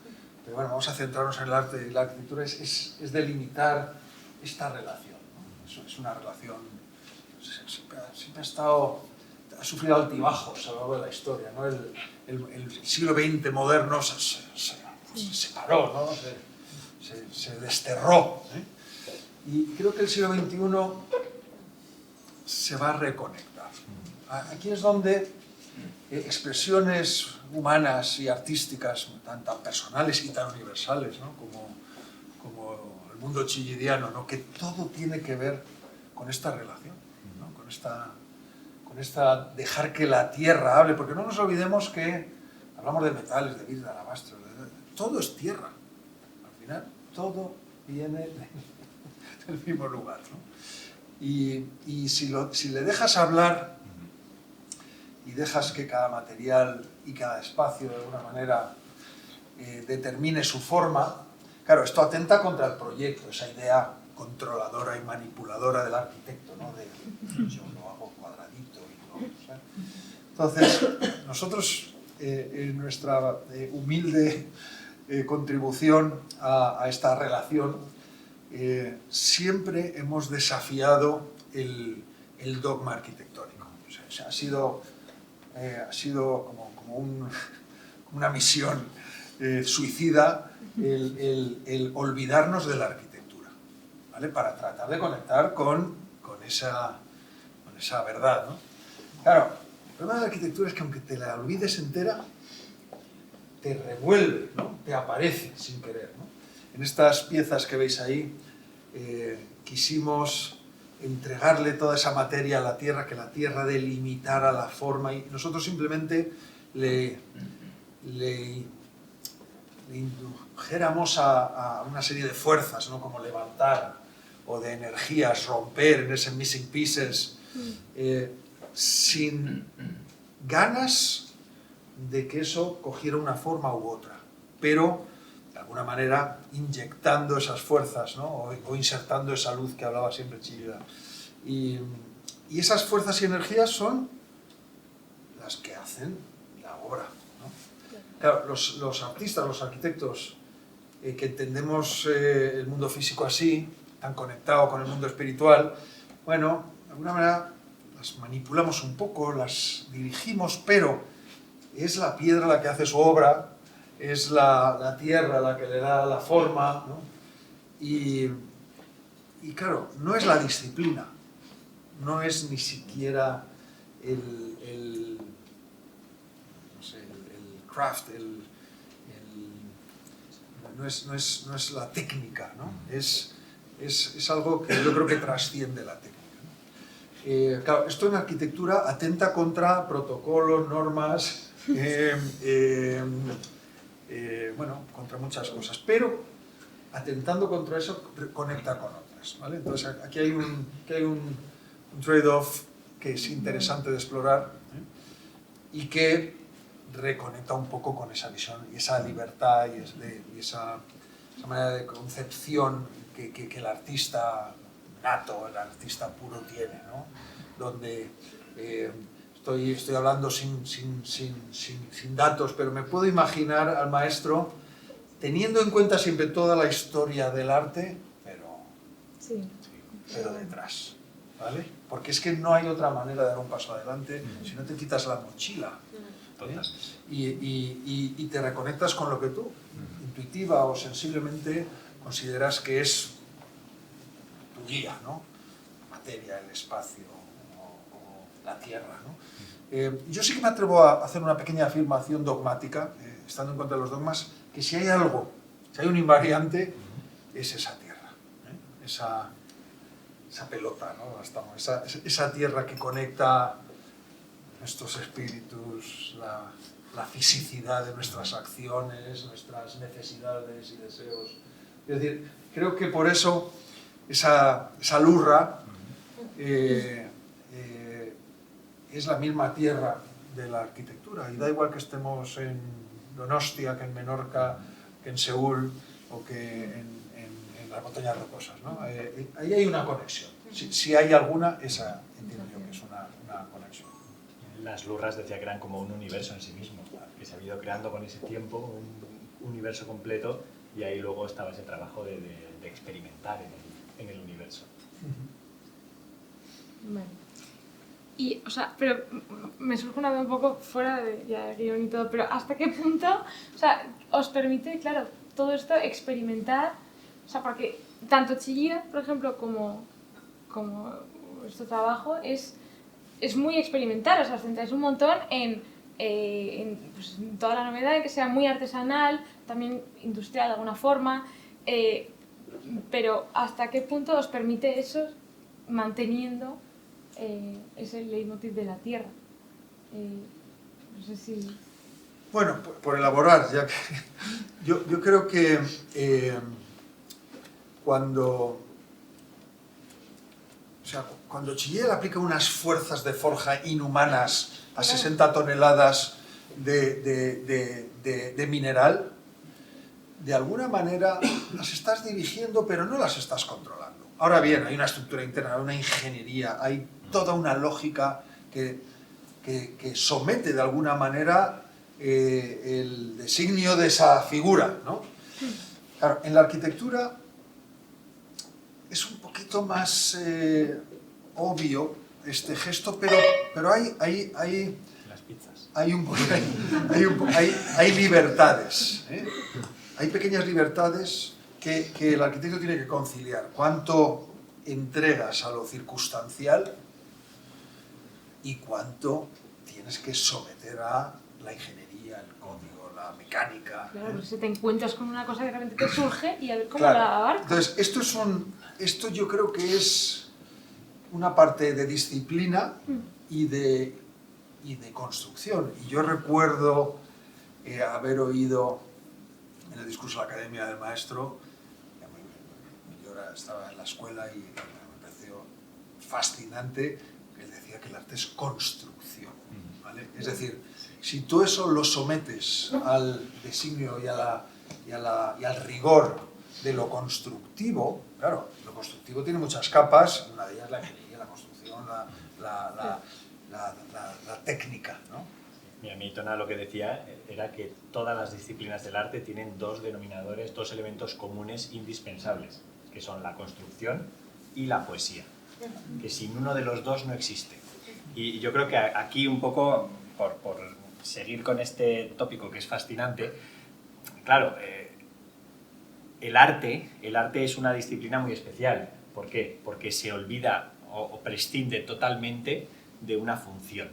pero bueno, vamos a centrarnos en el arte y la arquitectura, es delimitar esta relación, ¿no? Es una relación, siempre ha sufrido altibajos a lo largo de la historia, ¿no? El siglo XX moderno se separó, ¿no? se desterró, ¿eh? Y creo que el siglo XXI se va a reconectar. Aquí es donde expresiones humanas y artísticas tan personales y tan universales, ¿no? como el mundo chillidiano, ¿no? Que todo tiene que ver con esta relación, ¿no? con esta dejar que la tierra hable, porque no nos olvidemos que hablamos de metales, de vidrio, de alabastro, todo es tierra, al final todo viene del mismo lugar, ¿no? Y si le dejas hablar y dejas que cada material y cada espacio de alguna manera determine su forma, claro, esto atenta contra el proyecto, esa idea controladora y manipuladora del arquitecto, ¿no? De yo lo hago cuadradito y no, ¿sabes? Entonces, nosotros en nuestra humilde contribución a esta relación siempre hemos desafiado el dogma arquitectónico. O sea, ha sido como una misión suicida el olvidarnos de la arquitectura, ¿vale? Para tratar de conectar con esa verdad, ¿no? Claro, el problema de la arquitectura es que aunque te la olvides entera, te revuelve, ¿no? Te aparece sin querer, ¿no? En estas piezas que veis ahí, quisimos entregarle toda esa materia a la tierra, que la tierra delimitara la forma, y nosotros simplemente le indujéramos a una serie de fuerzas, ¿no? Como levantar, o de energías, romper en ese missing pieces, sin ganas de que eso cogiera una forma u otra, pero de alguna manera inyectando esas fuerzas, ¿no? o insertando esa luz que hablaba siempre Chillida. Y esas fuerzas y energías son las que hacen la obra, ¿no? Claro, los artistas, los arquitectos que entendemos el mundo físico así, tan conectado con el mundo espiritual, bueno, de alguna manera las manipulamos un poco, las dirigimos, pero es la piedra la que hace su obra, es la tierra la que le da la forma, ¿no? Y claro, no es la disciplina, no es ni siquiera el craft, no es la técnica, ¿no? Es algo que yo creo que trasciende la técnica, ¿no? Claro, esto en arquitectura atenta contra protocolos, normas, bueno, contra muchas cosas, pero atentando contra eso conecta con otras, ¿vale? Entonces aquí hay un trade-off que es interesante de explorar, ¿eh? Y que reconecta un poco con esa visión y esa libertad y esa manera de concepción que el artista nato, el artista puro tiene, ¿no? Donde estoy hablando sin datos, pero me puedo imaginar al maestro teniendo en cuenta siempre toda la historia del arte, pero detrás, ¿vale? Porque es que no hay otra manera de dar un paso adelante si no te quitas la mochila, ¿eh? Y te reconectas con lo que tú, intuitiva o sensiblemente, consideras que es tu guía, ¿no? La materia, el espacio o la tierra, ¿no? Yo sí que me atrevo a hacer una pequeña afirmación dogmática, estando en contra de los dogmas, que si hay algo, si hay un invariante, es esa tierra, ¿eh? Esa pelota, ¿no? Esa tierra que conecta nuestros espíritus, la fisicidad de nuestras acciones, nuestras necesidades y deseos. Es decir, creo que por eso esa lurra es la misma tierra de la arquitectura, y da igual que estemos en Donostia, que en Menorca, que en Seúl o que en las montañas rocosas, ¿no? Ahí hay una conexión. Si hay alguna, esa entiendo yo que es una conexión. Las Lurras decía que eran como un universo en sí mismo, que se había ido creando con ese tiempo, un universo completo, y ahí luego estaba ese trabajo de experimentar en el universo. Vale. Y, o sea, pero me surge una duda un poco fuera de ya guión y todo, pero ¿hasta qué punto, o sea, os permite, claro, todo esto experimentar? O sea, porque tanto Chillida, por ejemplo, como vuestro trabajo es muy experimental, o sea, os centráis un montón pues, en toda la novedad, en que sea muy artesanal, también industrial de alguna forma, pero ¿hasta qué punto os permite eso manteniendo ese leitmotiv de la tierra? No sé si... Bueno, por elaborar, ya que yo creo que cuando Chillida aplica unas fuerzas de forja inhumanas a 60 toneladas de mineral, de alguna manera las estás dirigiendo, pero no las estás controlando. Ahora bien, hay una estructura interna, una ingeniería, hay toda una lógica que somete de alguna manera el designio de esa figura, ¿no? Claro, en la arquitectura es un poquito más obvio este gesto, pero hay Las pizzas. hay libertades, ¿eh? Hay pequeñas libertades que el arquitecto tiene que conciliar. ¿Cuánto entregas a lo circunstancial y cuánto tienes que someter a la ingeniería, el código, la mecánica? Claro, pues si te encuentras con una cosa que de repente te surge y a ver cómo Claro. la abarcas. Entonces, esto yo creo que es una parte de disciplina y de construcción. Y yo recuerdo haber oído en el discurso de la Academia del Maestro, yo estaba en la escuela y me pareció fascinante, que él decía que el arte es construcción, ¿vale? Es decir, si tú eso lo sometes al designio y al rigor de lo constructivo, claro, lo constructivo tiene muchas capas, una de ellas la ingeniería, la construcción, la técnica, ¿no? A mí Tona lo que decía era que todas las disciplinas del arte tienen dos denominadores, dos elementos comunes indispensables, que son la construcción y la poesía, que sin uno de los dos no existe. Y yo creo que aquí un poco, por seguir con este tópico que es fascinante, claro, el arte es una disciplina muy especial. ¿Por qué? Porque se olvida o prescinde totalmente de una función.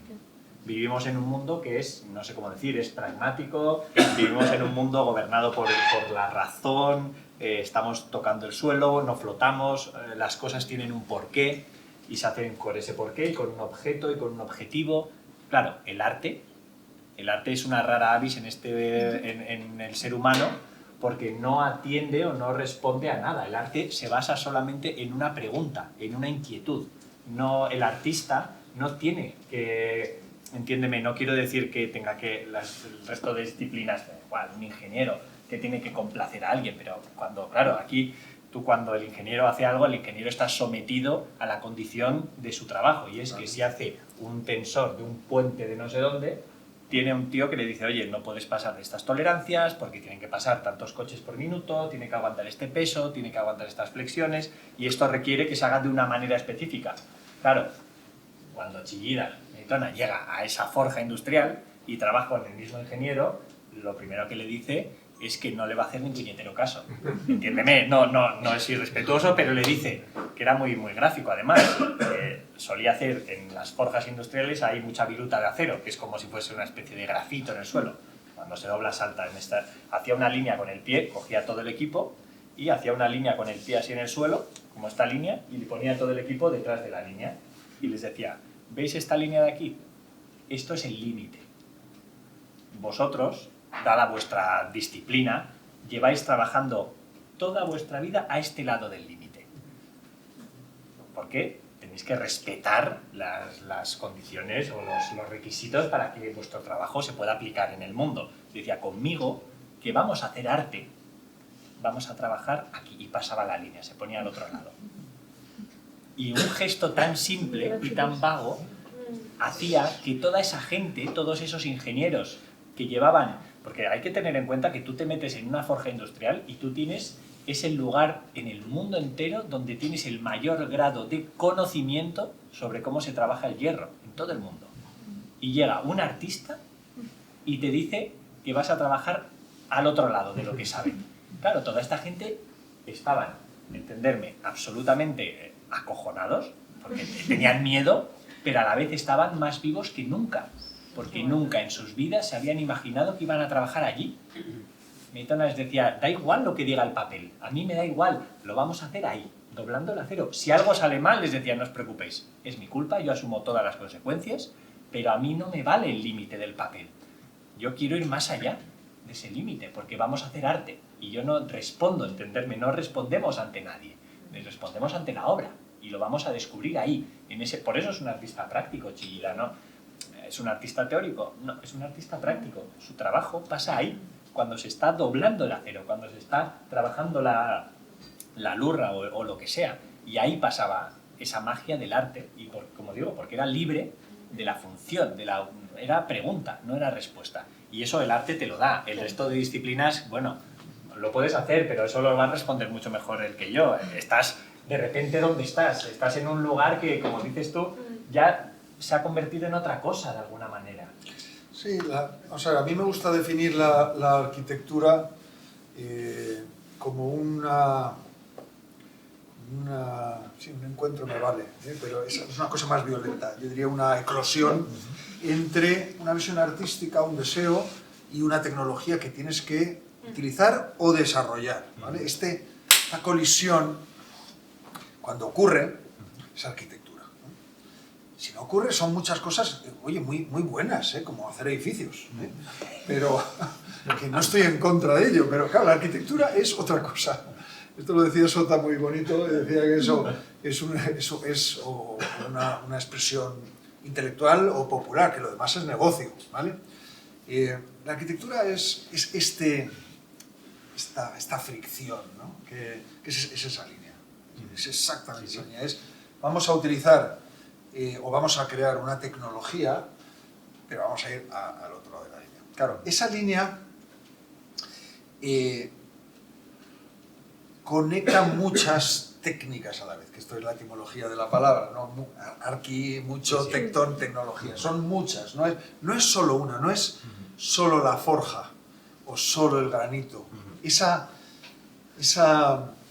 Vivimos en un mundo que es, no sé cómo decir, es pragmático, vivimos en un mundo gobernado por la razón, estamos tocando el suelo, no flotamos, las cosas tienen un porqué y se hacen con ese porqué y con un objeto y con un objetivo. Claro, el arte es una rara avis en el ser humano porque no atiende o no responde a nada. El arte se basa solamente en una pregunta, en una inquietud. No, el artista no tiene que... Entiéndeme, no quiero decir que tenga que el resto de disciplinas, igual, un ingeniero que tiene que complacer a alguien, pero claro, aquí cuando el ingeniero hace algo, el ingeniero está sometido a la condición de su trabajo, y es que si hace un tensor de un puente de no sé dónde, tiene un tío que le dice, oye, no puedes pasar de estas tolerancias porque tienen que pasar tantos coches por minuto, tiene que aguantar este peso, tiene que aguantar estas flexiones, y esto requiere que se haga de una manera específica. Claro, cuando Chillida llega a esa forja industrial y trabaja con el mismo ingeniero, lo primero que le dice es que no le va a hacer ni puñetero caso. Entiéndeme, no es irrespetuoso, pero le dice, que era muy, muy gráfico además, solía hacer en las forjas industriales hay mucha viruta de acero, que es como si fuese una especie de grafito en el suelo. Cuando se dobla, salta. Hacía una línea con el pie, cogía todo el equipo y hacía una línea con el pie así en el suelo, como esta línea, y le ponía todo el equipo detrás de la línea. Y les decía, ¿veis esta línea de aquí? Esto es el límite. Vosotros, dada vuestra disciplina, lleváis trabajando toda vuestra vida a este lado del límite. ¿Por qué? Tenéis que respetar las condiciones o los requisitos para que vuestro trabajo se pueda aplicar en el mundo. Decía, conmigo, que vamos a hacer arte, vamos a trabajar aquí. Y pasaba la línea, se ponía al otro lado. Y un gesto tan simple y tan vago hacía que toda esa gente, todos esos ingenieros que llevaban... Porque hay que tener en cuenta que tú te metes en una forja industrial y tú tienes... Es el lugar en el mundo entero donde tienes el mayor grado de conocimiento sobre cómo se trabaja el hierro, en todo el mundo. Y llega un artista y te dice que vas a trabajar al otro lado de lo que saben. Claro, toda esta gente estaban, entenderme, absolutamente acojonados, porque tenían miedo, pero a la vez estaban más vivos que nunca, porque nunca en sus vidas se habían imaginado que iban a trabajar allí. Milton les decía, da igual lo que diga el papel, a mí me da igual, lo vamos a hacer ahí, doblando el acero. Si algo sale mal, les decía, no os preocupéis, es mi culpa, yo asumo todas las consecuencias, pero a mí no me vale el límite del papel. Yo quiero ir más allá de ese límite, porque vamos a hacer arte. Y yo no respondo, entenderme, no respondemos ante nadie, les respondemos ante la obra, y lo vamos a descubrir ahí. Por eso es un artista práctico, Chillida, ¿no? ¿Es un artista teórico? No, es un artista práctico. Su trabajo pasa ahí, cuando se está doblando el acero, cuando se está trabajando la lurra o lo que sea. Y ahí pasaba esa magia del arte, y como digo, porque era libre de la función, era pregunta, no era respuesta. Y eso el arte te lo da. El resto de disciplinas, bueno, lo puedes hacer, pero eso lo va a responder mucho mejor el que yo. Estás, de repente, ¿dónde estás? Estás en un lugar que, como dices tú, ya se ha convertido en otra cosa, de alguna manera. Sí, o sea, a mí me gusta definir la arquitectura como un encuentro me vale, pero es una cosa más violenta. Yo diría una eclosión entre una visión artística, un deseo y una tecnología que tienes que utilizar o desarrollar, ¿vale? Esta colisión, cuando ocurre, es arquitectura. Si no ocurre, son muchas cosas, oye, muy buenas, como hacer edificios, pero que no estoy en contra de ello, pero claro, la arquitectura es otra cosa. Esto lo decía Sota muy bonito, decía que eso es una expresión intelectual o popular, que lo demás es negocio, ¿vale? La arquitectura es esta fricción, ¿no? que es esa línea, es exactamente esa línea, vamos a utilizar o vamos a crear una tecnología, pero vamos a ir al otro lado de la línea. Claro, esa línea conecta muchas técnicas a la vez, que esto es la etimología de la palabra, ¿no? Arqui, mucho, tectón, tecnología. Son muchas, no es solo una, no es solo la forja o solo el granito. Esa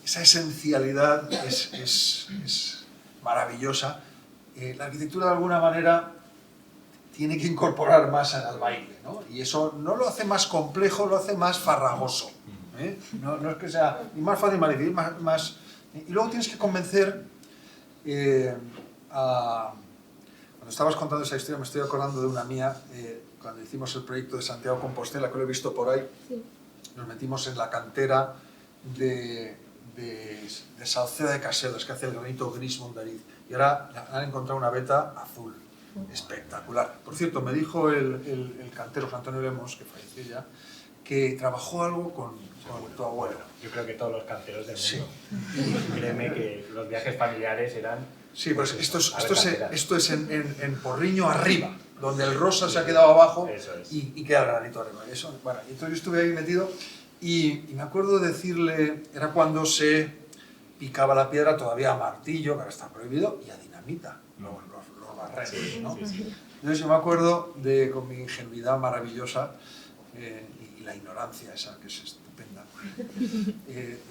esencialidad es maravillosa. La arquitectura de alguna manera tiene que incorporar más al baile, ¿no? Y eso no lo hace más complejo, lo hace más farragoso. No es que sea ni más fácil ni más difícil, más... Y luego tienes que convencer cuando estabas contando esa historia me estoy acordando de una mía, cuando hicimos el proyecto de Santiago Compostela, que lo he visto por ahí, nos metimos en la cantera de Salceda de Caselas, que hace el granito gris mondariz, y ahora han encontrado una veta azul, espectacular. Por cierto, me dijo el cantero Antonio Lemos, que falleció ya, que trabajó algo con tu abuelo. Yo creo que todos los canteros del mundo. Créeme que los viajes familiares eran... Sí, pues esto es en Porriño arriba, donde el rosa se ha quedado abajo y queda el granito arriba. Bueno, entonces yo estuve ahí metido y me acuerdo de decirle, era cuando se picaba la piedra todavía a martillo, que ahora está prohibido, y a dinamita, los barreros, ¿no? Entonces yo me acuerdo con mi ingenuidad maravillosa y la ignorancia esa, que es estupenda,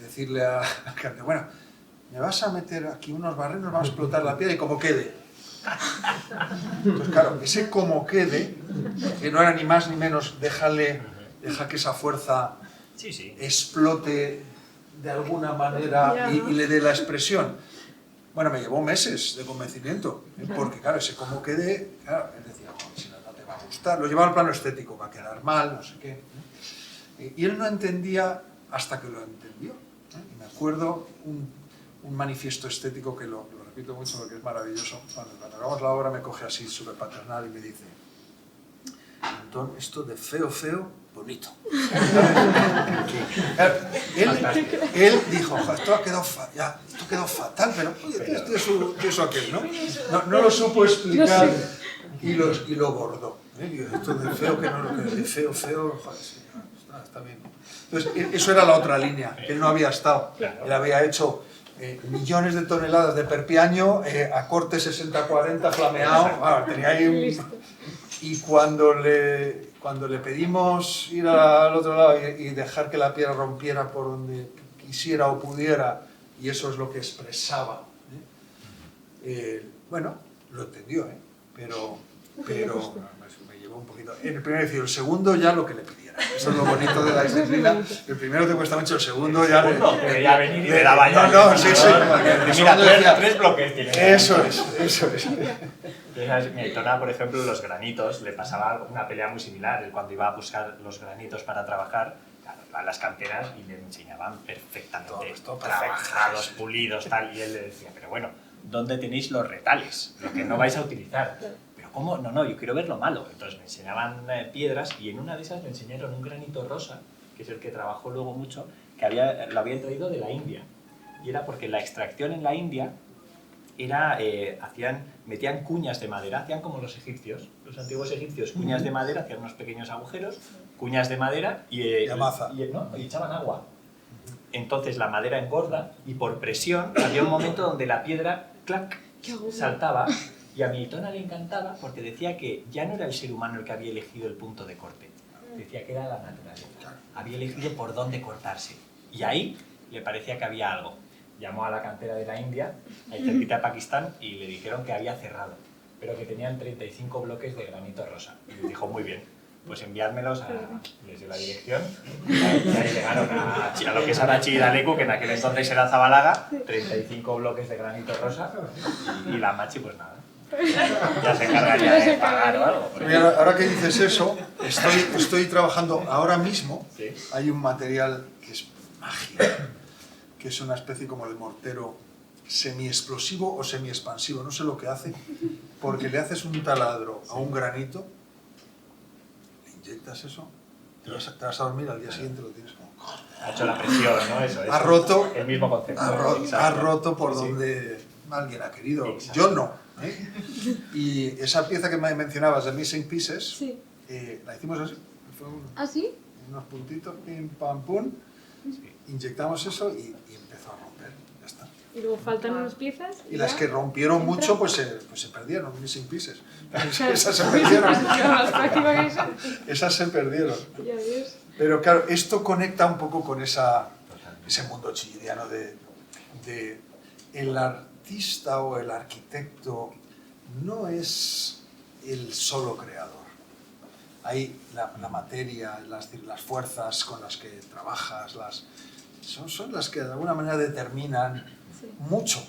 decirle al cantero, bueno, me vas a meter aquí unos barrenos, vamos a explotar la piedra y como quede. Entonces, claro, ese como quede, que no era ni más ni menos, deja que esa fuerza explote de alguna manera y le dé la expresión. Bueno, me llevó meses de convencimiento, porque claro, ese como quede, claro, él decía, si no te va a gustar, lo llevaba al plano estético, va a quedar mal, no sé qué. Y él no entendía hasta que lo entendió. Y me acuerdo un manifiesto estético que lo repito mucho porque es maravilloso. Cuando hagamos la obra me coge así súper paternal y me dice, Antón, esto de feo, bonito. Él dijo, esto ha quedado esto quedó fatal, pero oye, tiene su aquel, ¿no? No lo supo explicar y lo bordó. Y esto de feo, que no lo que de feo, joder, sí, está bien. Entonces, eso era la otra línea, que él no había estado. Él había hecho millones de toneladas de perpiaño a corte 60-40 flameado. Tenía ahí y cuando le pedimos ir al otro lado y dejar que la piedra rompiera por donde quisiera o pudiera, y eso es lo que expresaba, bueno, lo entendió, pero me llevó un poquito. En el primer decir, el segundo ya lo que le pidiera. Eso es lo bonito de la disciplina. El primero te cuesta mucho, el segundo ya ya venir y le daba ya. No, sí. Mira, tres bloques tiene. Eso es. Mi Aitona, por ejemplo, los granitos, le pasaba una pelea muy similar. Él cuando iba a buscar los granitos para trabajar, claro, iba a las canteras y le enseñaban perfectamente, todo trabajados, pulidos, tal, y él le decía, pero bueno, ¿dónde tenéis los retales? Lo que no vais a utilizar. Pero ¿cómo? No, yo quiero ver lo malo. Entonces me enseñaban piedras y en una de esas me enseñaron un granito rosa, que es el que trabajó luego mucho, que lo habían traído de la India. Y era porque la extracción en la India era, metían cuñas de madera, hacían como los egipcios, los antiguos egipcios, cuñas de madera, hacían unos pequeños agujeros, cuñas de madera y echaban agua. Entonces la madera engorda y por presión había un momento donde la piedra, clac, saltaba, y a mi Aitona le encantaba porque decía que ya no era el ser humano el que había elegido el punto de corte, decía que era la naturaleza, había elegido por dónde cortarse, y ahí le parecía que había algo. Llamó a la cantera de la India, ahí cerquita de Pakistán, y le dijeron que había cerrado, pero que tenían 35 bloques de granito rosa. Y les dijo, muy bien, pues enviádmelos les dio la dirección, y ahí llegaron a lo que es ahora Chillidalecu, que en aquel entonces era Zabalaga, 35 bloques de granito rosa, y la Machi, pues nada. Ya se encargaría de pagar o algo. Mira, ahora que dices eso, estoy trabajando ahora mismo, ¿Sí? hay un material que es mágico, que es una especie como de mortero semi-explosivo o semi-expansivo, no sé lo que hace, porque le haces un taladro a un granito, le inyectas eso, te vas a dormir, al día siguiente lo tienes como... Ha hecho la presión, ¿no? Eso es. Ha roto, el mismo concepto. ha roto por donde alguien ha querido. Exacto. Yo no. Y esa pieza que me mencionabas de Missing Pieces, la hicimos así. ¿Ah, sí? Unos puntitos, pim, pam, pum. Inyectamos eso y empezó a romper, ya está. Y luego faltan unas piezas. Y las que rompieron mucho, pues se perdieron, missing pieces. Esas se perdieron. Esas se perdieron. Pero claro, esto conecta un poco con ese mundo chillidiano de el artista o el arquitecto no es el solo creador. Hay la materia, las fuerzas con las que trabajas, son las que de alguna manera determinan mucho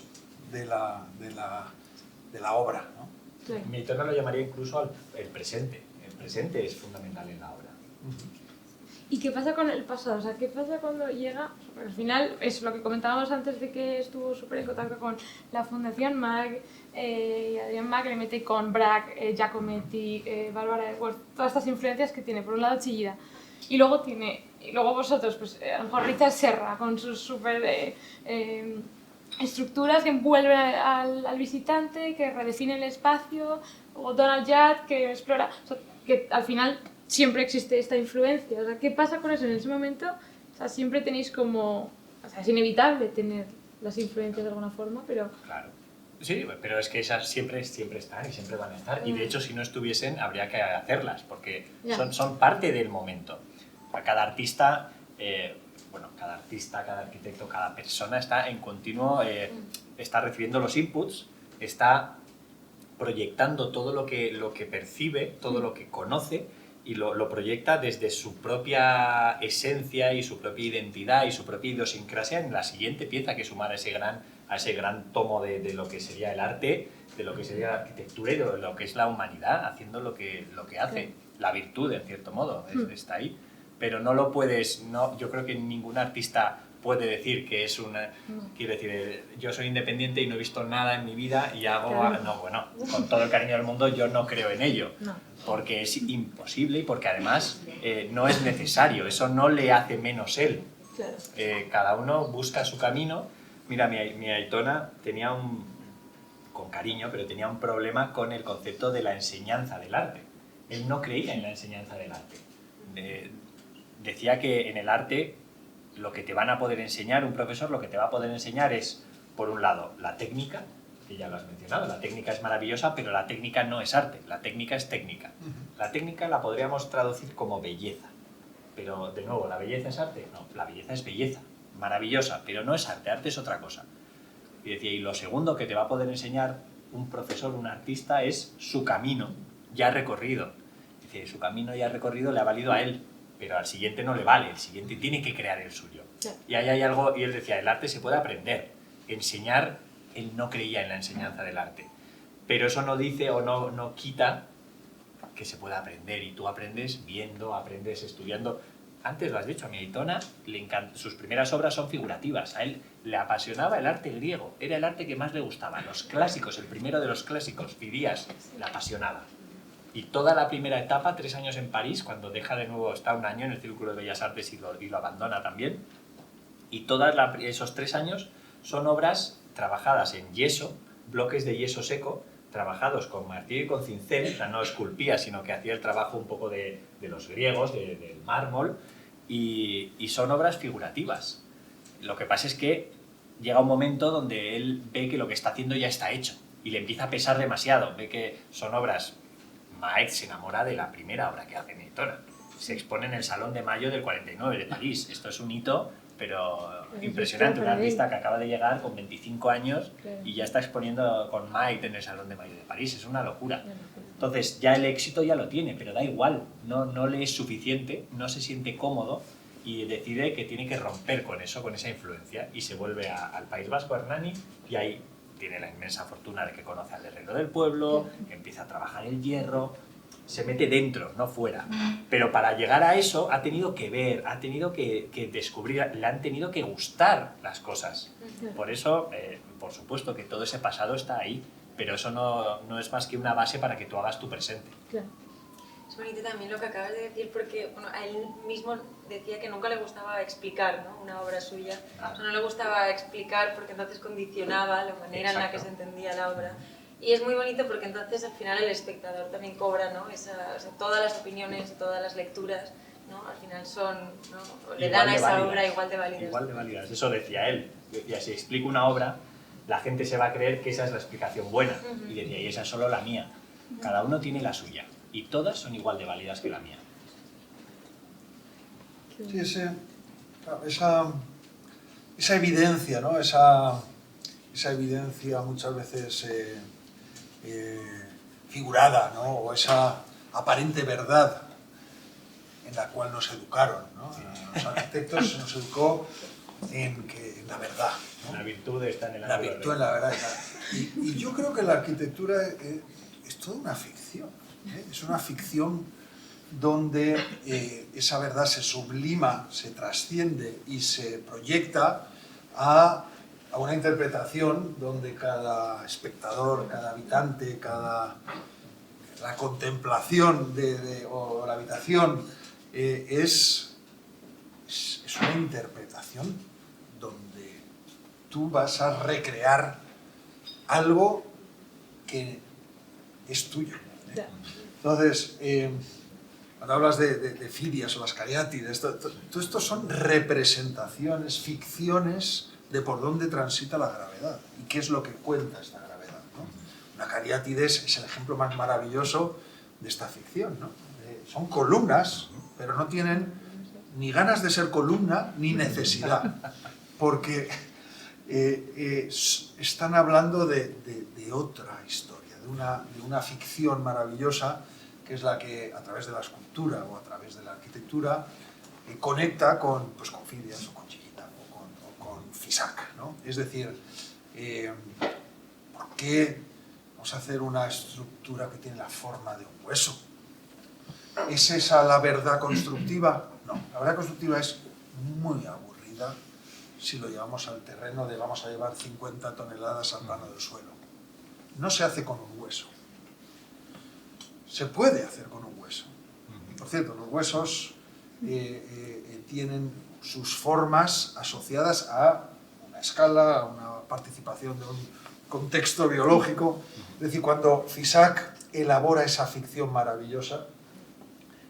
de la obra, ¿no? Sí. Mi Aitona lo llamaría incluso el presente. El presente es fundamental en la obra. ¿Y qué pasa con el pasado? O sea, ¿qué pasa cuando llega? Porque al final, es lo que comentábamos antes de que estuvo súper en contacto con la Fundación MAG, y Adrián Mag le mete con Braque, Giacometti, Bárbara Edwards, todas estas influencias que tiene. Por un lado Chillida, y luego vosotros, pues a lo mejor Richard Serra con sus súper estructuras que envuelven al visitante, que redefinen el espacio, o Donald Judd que explora, o sea, que al final siempre existe esta influencia. O sea, ¿qué pasa con eso en ese momento? O sea, siempre tenéis como... O sea, es inevitable tener las influencias de alguna forma, pero... Claro. Sí, pero es que esas siempre están y siempre van a estar. Y de hecho, si no estuviesen, habría que hacerlas, porque son parte del momento. Cada artista, cada arquitecto, cada persona está en continuo, está recibiendo los inputs, está proyectando todo lo que percibe, todo lo que conoce, y lo proyecta desde su propia esencia y su propia identidad y su propia idiosincrasia en la siguiente pieza que sumar a ese gran tomo de lo que sería el arte, de lo que sería la arquitectura y de lo que es la humanidad, haciendo lo que hace, la virtud, en cierto modo, está ahí. Pero no lo puedes, yo creo que ningún artista puede decir que es una... Quiero decir, yo soy independiente y no he visto nada en mi vida y hago... Claro. No, bueno, con todo el cariño del mundo yo no creo en ello. No. Porque es imposible y porque además no es necesario, eso no le hace menos él. Claro. Cada uno busca su camino. Mira, mi Aitona tenía con cariño, pero tenía un problema con el concepto de la enseñanza del arte. Él no creía en la enseñanza del arte. Decía que en el arte lo que te van a poder enseñar, un profesor lo que te va a poder enseñar es, por un lado, la técnica, que ya lo has mencionado, la técnica es maravillosa, pero la técnica no es arte, la técnica es técnica. La técnica la podríamos traducir como belleza, pero de nuevo, ¿la belleza es arte? No, la belleza es belleza, maravillosa, pero no es arte, arte es otra cosa. Y decía, y lo segundo que te va a poder enseñar un profesor, un artista, es su camino ya recorrido. Dice, su camino ya recorrido le ha valido a él, pero al siguiente no le vale, el siguiente tiene que crear el suyo. Y ahí hay algo, y él decía, el arte se puede aprender, enseñar, él no creía en la enseñanza del arte. Pero eso no dice o no quita que se pueda aprender, y tú aprendes viendo, aprendes estudiando. Antes lo has dicho, a mi Aitona sus primeras obras son figurativas, a él le apasionaba el arte griego, era el arte que más le gustaba, los clásicos, el primero de los clásicos, Fidias, le apasionaba. Y toda la primera etapa, 3 años en París, cuando deja de nuevo, está 1 año en el Círculo de Bellas Artes y lo abandona también, y todos esos 3 años son obras trabajadas en yeso, bloques de yeso seco, trabajados con martillo y con cincel, o sea, no esculpía, sino que hacía el trabajo un poco de los griegos, del mármol, y son obras figurativas. Lo que pasa es que llega un momento donde él ve que lo que está haciendo ya está hecho, y le empieza a pesar demasiado, ve que son obras. Maet se enamora de la primera obra que hace Aitona. Se expone en el Salón de Mayo del 49 de París. Esto es un hito, pero impresionante. Un artista que acaba de llegar con 25 años y ya está exponiendo con Maet en el Salón de Mayo de París. Es una locura. Entonces, ya el éxito ya lo tiene, pero da igual. No le es suficiente, no se siente cómodo y decide que tiene que romper con eso, con esa influencia, y se vuelve al País Vasco, a Hernani, y ahí tiene la inmensa fortuna de que conoce al herrero del pueblo, empieza a trabajar el hierro, se mete dentro, no fuera. Pero para llegar a eso ha tenido que ver, ha tenido que descubrir, le han tenido que gustar las cosas. Por eso, por supuesto que todo ese pasado está ahí, pero eso no es más que una base para que tú hagas tu presente. Es bonito también lo que acabas de decir, porque bueno, a él mismo decía que nunca le gustaba explicar, ¿no?, una obra suya. O sea, no le gustaba explicar porque entonces condicionaba la manera en la que se entendía la obra. Y es muy bonito porque entonces al final el espectador también cobra, ¿no?, o sea, todas las opiniones, todas las lecturas, ¿no?, al final son, ¿no?, le dan a esa obra igual de válidas. Igual de válidas, eso decía él. Decía, si explico una obra, la gente se va a creer que esa es la explicación buena. Y decía, y esa es solo la mía. Cada uno tiene la suya. Y todas son igual de válidas que la mía. Sí, esa evidencia, ¿no? Esa evidencia muchas veces figurada, ¿no?, o esa aparente verdad en la cual nos educaron, ¿no? A los arquitectos se nos educó en la verdad, ¿no? La virtud está en el La virtud en la verdad. Y yo creo que la arquitectura es toda una ficción, ¿eh? Es una ficción donde esa verdad se sublima, se trasciende y se proyecta a una interpretación donde cada espectador, cada habitante, la contemplación o la habitación es una interpretación donde tú vas a recrear algo que es tuyo, ¿eh? Entonces, cuando hablas de Fidias o las cariátides, todo esto son representaciones, ficciones de por dónde transita la gravedad y qué es lo que cuenta esta gravedad, ¿no? Una cariátides es el ejemplo más maravilloso de esta ficción, ¿no? Son columnas, pero no tienen ni ganas de ser columna ni necesidad, porque están hablando de otra historia, de una ficción maravillosa, que es la que a través de la escultura o a través de la arquitectura conecta con Fidias o con Chillida o con Fisac, ¿no? Es decir, ¿por qué vamos a hacer una estructura que tiene la forma de un hueso? ¿Es esa la verdad constructiva? No, la verdad constructiva es muy aburrida si lo llevamos al terreno de vamos a llevar 50 toneladas al plano del suelo. No se hace con un hueso. Se puede hacer con un hueso. Por cierto, los huesos tienen sus formas asociadas a una escala, a una participación de un contexto biológico. Es decir, cuando Fisac elabora esa ficción maravillosa,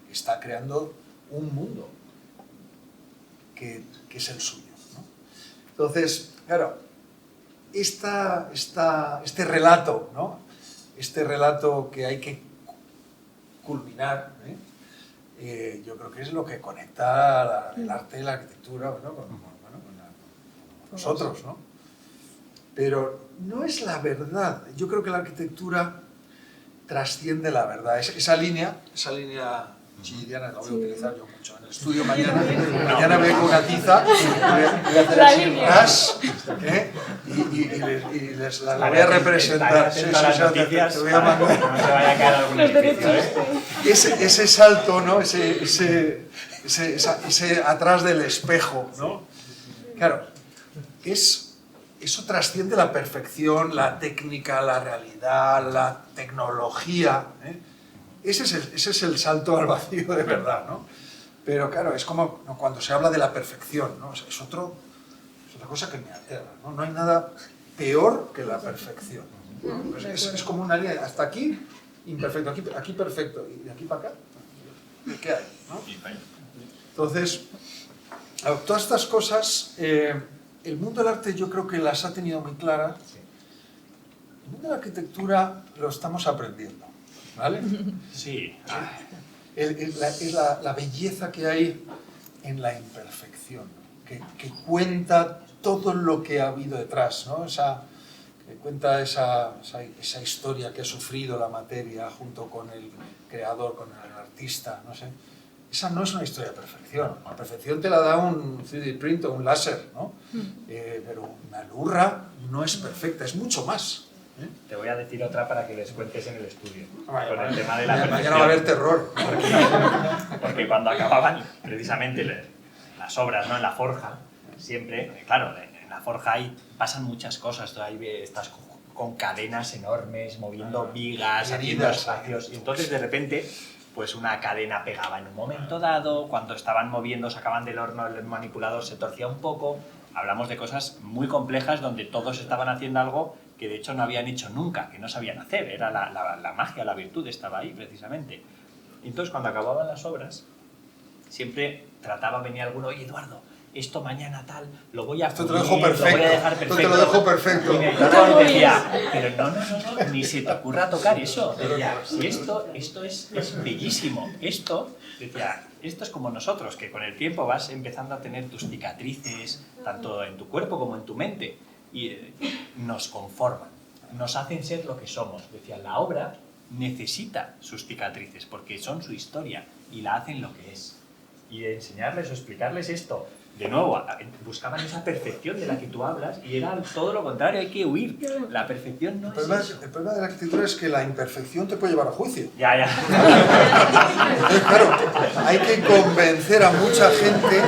está creando un mundo que es el suyo, ¿no? Entonces, claro, este relato, ¿no? Este relato que hay que culminar, yo creo que es lo que conecta el arte y la arquitectura con nosotros, ¿no? Pero no es la verdad. Yo creo que la arquitectura trasciende la verdad. Esa línea chillidiana la voy a utilizar yo mucho en el estudio mañana. Mañana voy con una tiza, voy a hacer así ras, y la voy a representar. Te voy a mandar. No se vaya a caer algún edificio, ese salto, ¿no? Ese atrás del espejo, ¿no? Claro, eso trasciende la perfección, la técnica, la realidad, la tecnología, Ese es el salto al vacío de verdad, ¿no? Pero claro, es como cuando se habla de la perfección, ¿no? Es otra cosa que me aterra, ¿no? No hay nada peor que la perfección, ¿no? Es como una línea, hasta aquí, imperfecto, aquí perfecto, y de aquí para acá, ¿qué hay? ¿No? Entonces, todas estas cosas, el mundo del arte yo creo que las ha tenido muy claras. El mundo de la arquitectura lo estamos aprendiendo, ¿vale? Sí. Es la belleza que hay en la imperfección, que cuenta todo lo que ha habido detrás, ¿no? Que cuenta esa historia que ha sufrido la materia junto con el creador, con el artista, no sé. Esa no es una historia de perfección. La perfección te la da un 3D print o un láser, ¿no? Pero una lurra no es perfecta, es mucho más. Te voy a decir otra para que les cuentes en el estudio. Vale, con el tema de la perfección. Mañana va a haber terror. Porque cuando acababan precisamente las obras, ¿no? En la forja, siempre, claro, en la forja pasan muchas cosas. Tú ahí estás con cadenas enormes, moviendo vigas, haciendo espacios. Y entonces de repente, pues una cadena pegaba en un momento dado, cuando estaban moviendo, sacaban del horno, el manipulador se torcía un poco. Hablamos de cosas muy complejas donde todos estaban haciendo algo que de hecho no habían hecho nunca, que no sabían hacer, era la magia, la virtud estaba ahí precisamente. Y entonces cuando acababan las obras, siempre venía alguno, oye Eduardo, esto mañana tal, lo voy a esto te lo dejo perfecto, lo voy a dejar perfecto. Esto te lo dejo perfecto. Y mi editor me decía, pero no, ni se te ocurra tocar eso. Decía, si esto es bellísimo, esto es como nosotros, que con el tiempo vas empezando a tener tus cicatrices, tanto en tu cuerpo como en tu mente, y nos conforman, nos hacen ser lo que somos. Decía, la obra necesita sus cicatrices porque son su historia y la hacen lo que es. Y enseñarles o explicarles esto, de nuevo, buscaban esa perfección de la que tú hablas y era todo lo contrario, hay que huir. La perfección no es eso. El problema de la arquitectura es que la imperfección te puede llevar a juicio. Ya. Entonces, claro, hay que convencer a mucha gente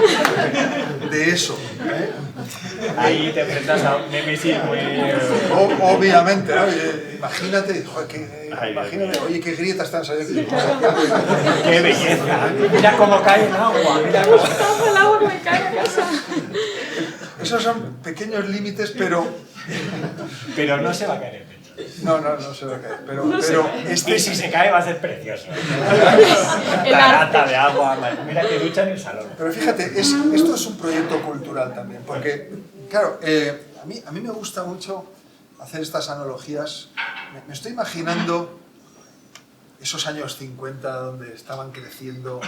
de eso. Ahí te enfrentas a un némesis muy... Obviamente, ¿no? Imagínate, oye, qué grietas están saliendo. ¡Qué belleza! Mira cómo cae el agua, mira cómo... El agua me cae a casa. Esos son pequeños límites, pero... Pero no se va a caer el techo. No se va a caer. Pero y si se cae va a ser precioso. El Tarata arte. de agua, mira que ducha en el salón. Pero fíjate, esto es un proyecto cultural también, porque, claro, a mí me gusta mucho hacer estas analogías. Me estoy imaginando esos años 50 donde estaban creciendo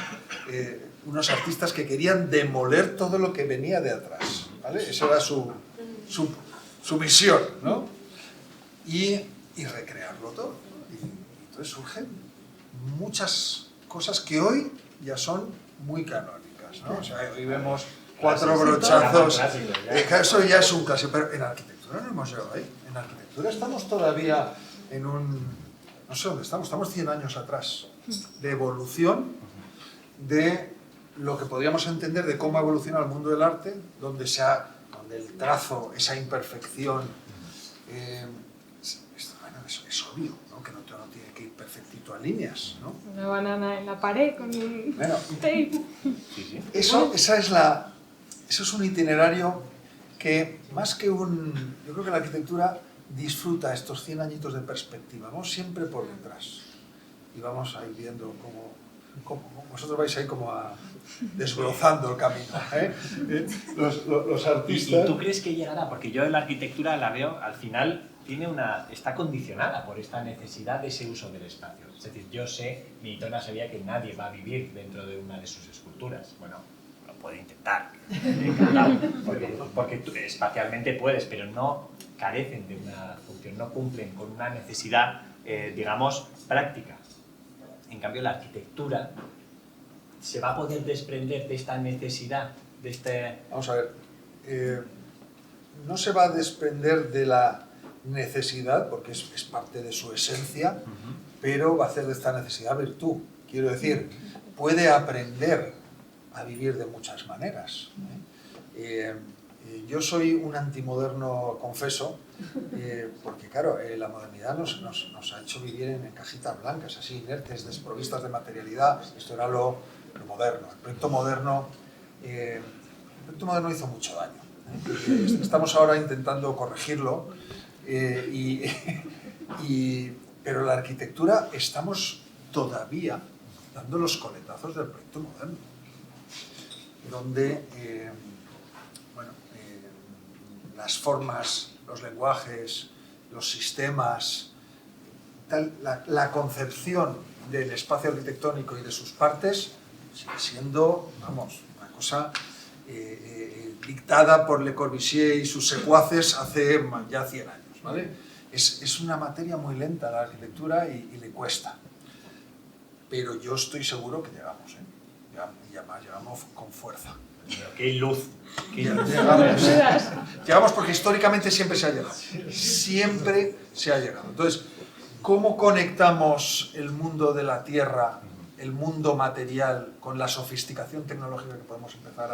unos artistas que querían demoler todo lo que venía de atrás, ¿vale? Esa era su misión, ¿no? Y recrearlo todo. Y entonces surgen muchas cosas que hoy ya son muy canónicas, ¿no? O sea, hoy vemos 4 brochazos, eso ya es un clásico, pero en arquitectura no hemos llegado ahí. En arquitectura estamos todavía en no sé dónde estamos 100 años atrás de evolución de lo que podríamos entender de cómo ha evolucionado el mundo del arte, donde el trazo, esa imperfección, es obvio, ¿no? Que no tiene que ir perfectito a líneas, ¿no? Una banana en la pared con un tape. Sí. Eso es un itinerario que, más que yo creo que la arquitectura disfruta estos 100 añitos de perspectiva, vamos siempre por detrás y vamos a ir viendo cómo vosotros vais ahí como desbrozando el camino, ¿eh? Los artistas... ¿Y tú crees que llegará? Porque yo en la arquitectura la veo, al final, está condicionada por esta necesidad de ese uso del espacio. Es decir, yo sé, Militona sabía que nadie va a vivir dentro de una de sus esculturas. Bueno, lo puede intentar, porque tú espacialmente puedes, pero no carecen de una función, no cumplen con una necesidad, digamos, práctica. En cambio, la arquitectura se va a poder desprender de esta necesidad, de este... Vamos a ver, no se va a desprender de la necesidad, porque es parte de su esencia, pero va a hacer de esta necesidad virtud. Quiero decir, puede aprender a vivir de muchas maneras. Yo soy un antimoderno, confeso, porque claro, la modernidad nos ha hecho vivir en cajitas blancas, así inertes, desprovistas de materialidad. Esto era lo moderno. El proyecto moderno hizo mucho daño. Estamos ahora intentando corregirlo, pero la arquitectura estamos todavía dando los coletazos del proyecto moderno, donde las formas, los lenguajes, los sistemas, la concepción del espacio arquitectónico y de sus partes sigue siendo, vamos, una cosa dictada por Le Corbusier y sus secuaces hace ya 100 años, ¿vale? Es una materia muy lenta la arquitectura y le cuesta. Pero yo estoy seguro que llegamos, ¿eh? Y además llegamos con fuerza. ¡Qué luz! Llegamos porque históricamente siempre se ha llegado. Siempre se ha llegado. Entonces, ¿cómo conectamos el mundo de la Tierra, el mundo material, con la sofisticación tecnológica que podemos empezar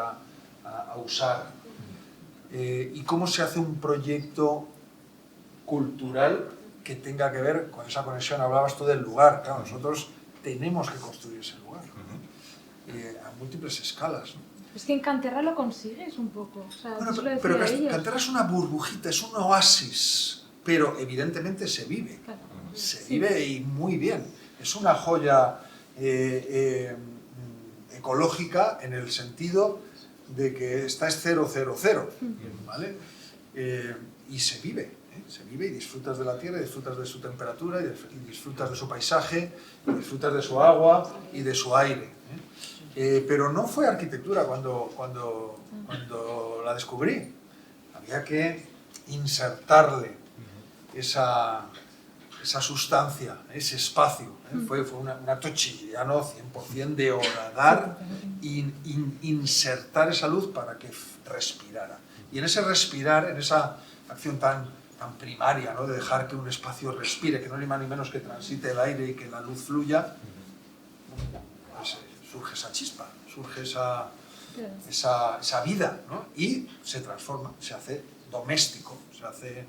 a usar? ¿Y cómo se hace un proyecto cultural que tenga que ver con esa conexión? Hablabas tú del lugar. Claro, nosotros tenemos que construir ese lugar a múltiples escalas, ¿no? Es que en Canterra lo consigues un poco. O sea, Bueno, pero Canterra es una burbujita, es un oasis, pero evidentemente se vive. Claro. Se vive y muy bien. Es una joya ecológica en el sentido de que esta es 000, ¿vale? Y se vive y disfrutas de la tierra, y disfrutas de su temperatura, y disfrutas de su paisaje, y disfrutas de su agua y de su aire. Pero no fue arquitectura cuando la descubrí. Había que insertarle esa sustancia, ese espacio. Fue un acto chillano 100% de horadar e insertar esa luz para que respirara. Y en ese respirar, en esa acción tan primaria, ¿no? De dejar que un espacio respire, que no ni más ni menos que transite el aire y que la luz fluya, pues, surge esa chispa, surge esa vida, ¿no? Y se transforma, se hace doméstico, se hace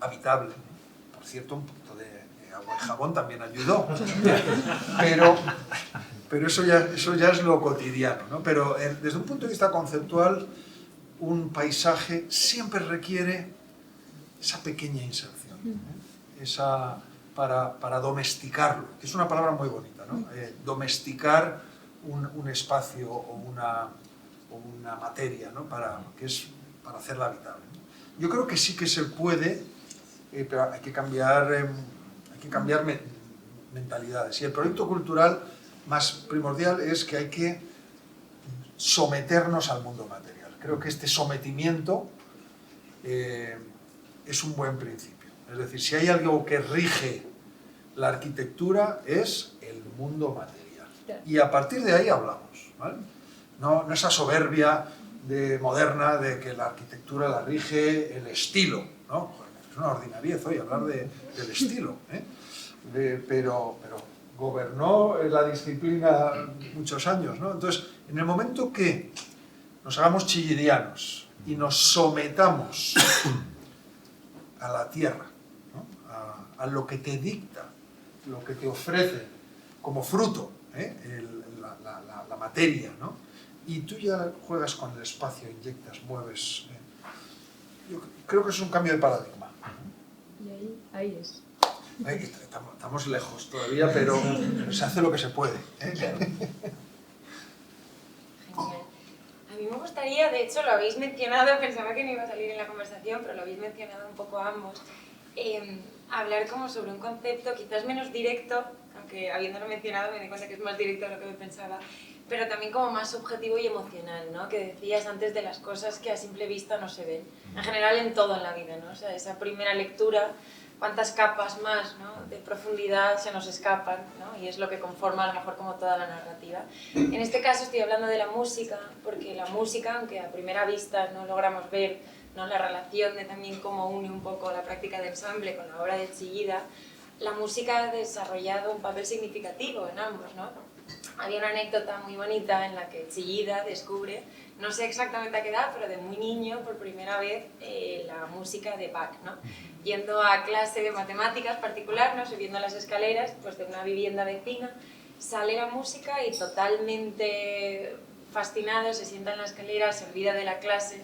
habitable, ¿no? Por cierto, un poquito de agua y jabón también ayudó, pero eso ya es lo cotidiano, ¿no? Pero desde un punto de vista conceptual, un paisaje siempre requiere esa pequeña inserción, para domesticarlo, que es una palabra muy bonita, ¿no? Domesticar un espacio o una materia, ¿no? Que es para hacerla habitable, ¿no? Yo creo que sí que se puede, pero hay que cambiar mentalidades. Y el proyecto cultural más primordial es que hay que someternos al mundo material. Creo que este sometimiento es un buen principio. Es decir, si hay algo que rige la arquitectura es el mundo material. Y a partir de ahí hablamos, ¿vale? No esa soberbia moderna de que la arquitectura la rige el estilo, ¿no? Es una ordinariez hoy hablar del estilo, ¿eh? Pero gobernó la disciplina muchos años, ¿no? Entonces, en el momento que nos hagamos chillidianos y nos sometamos a la tierra, ¿no? a lo que te dicta, lo que te ofrece como fruto, la materia, ¿no? Y tú ya juegas con el espacio, inyectas, mueves. Yo creo que es un cambio de paradigma. Y ahí es. Estamos lejos todavía, pero se hace lo que se puede. Genial. A mí me gustaría, de hecho lo habéis mencionado, pensaba que no iba a salir en la conversación, pero lo habéis mencionado un poco ambos, hablar como sobre un concepto quizás menos directo, aunque habiéndolo mencionado me di cuenta que es más directo de lo que me pensaba, pero también como más subjetivo y emocional, ¿no? Que decías antes de las cosas que a simple vista no se ven, en general en todo en la vida, ¿no? O sea, esa primera lectura, cuántas capas más, ¿no?, de profundidad se nos escapan, ¿no? Y es lo que conforma a lo mejor como toda la narrativa. En este caso estoy hablando de la música, porque la música, aunque a primera vista no logramos ver, ¿no?, la relación de también cómo une un poco la práctica de ensamble con la obra de Chillida, la música ha desarrollado un papel significativo en ambos, ¿no? Había una anécdota muy bonita en la que Chillida descubre, no sé exactamente a qué edad, pero de muy niño, por primera vez, la música de Bach, ¿no? Yendo a clase de matemáticas particular, ¿no?, subiendo las escaleras pues, de una vivienda vecina, sale la música y totalmente fascinado se sienta en la escalera, se olvida de la clase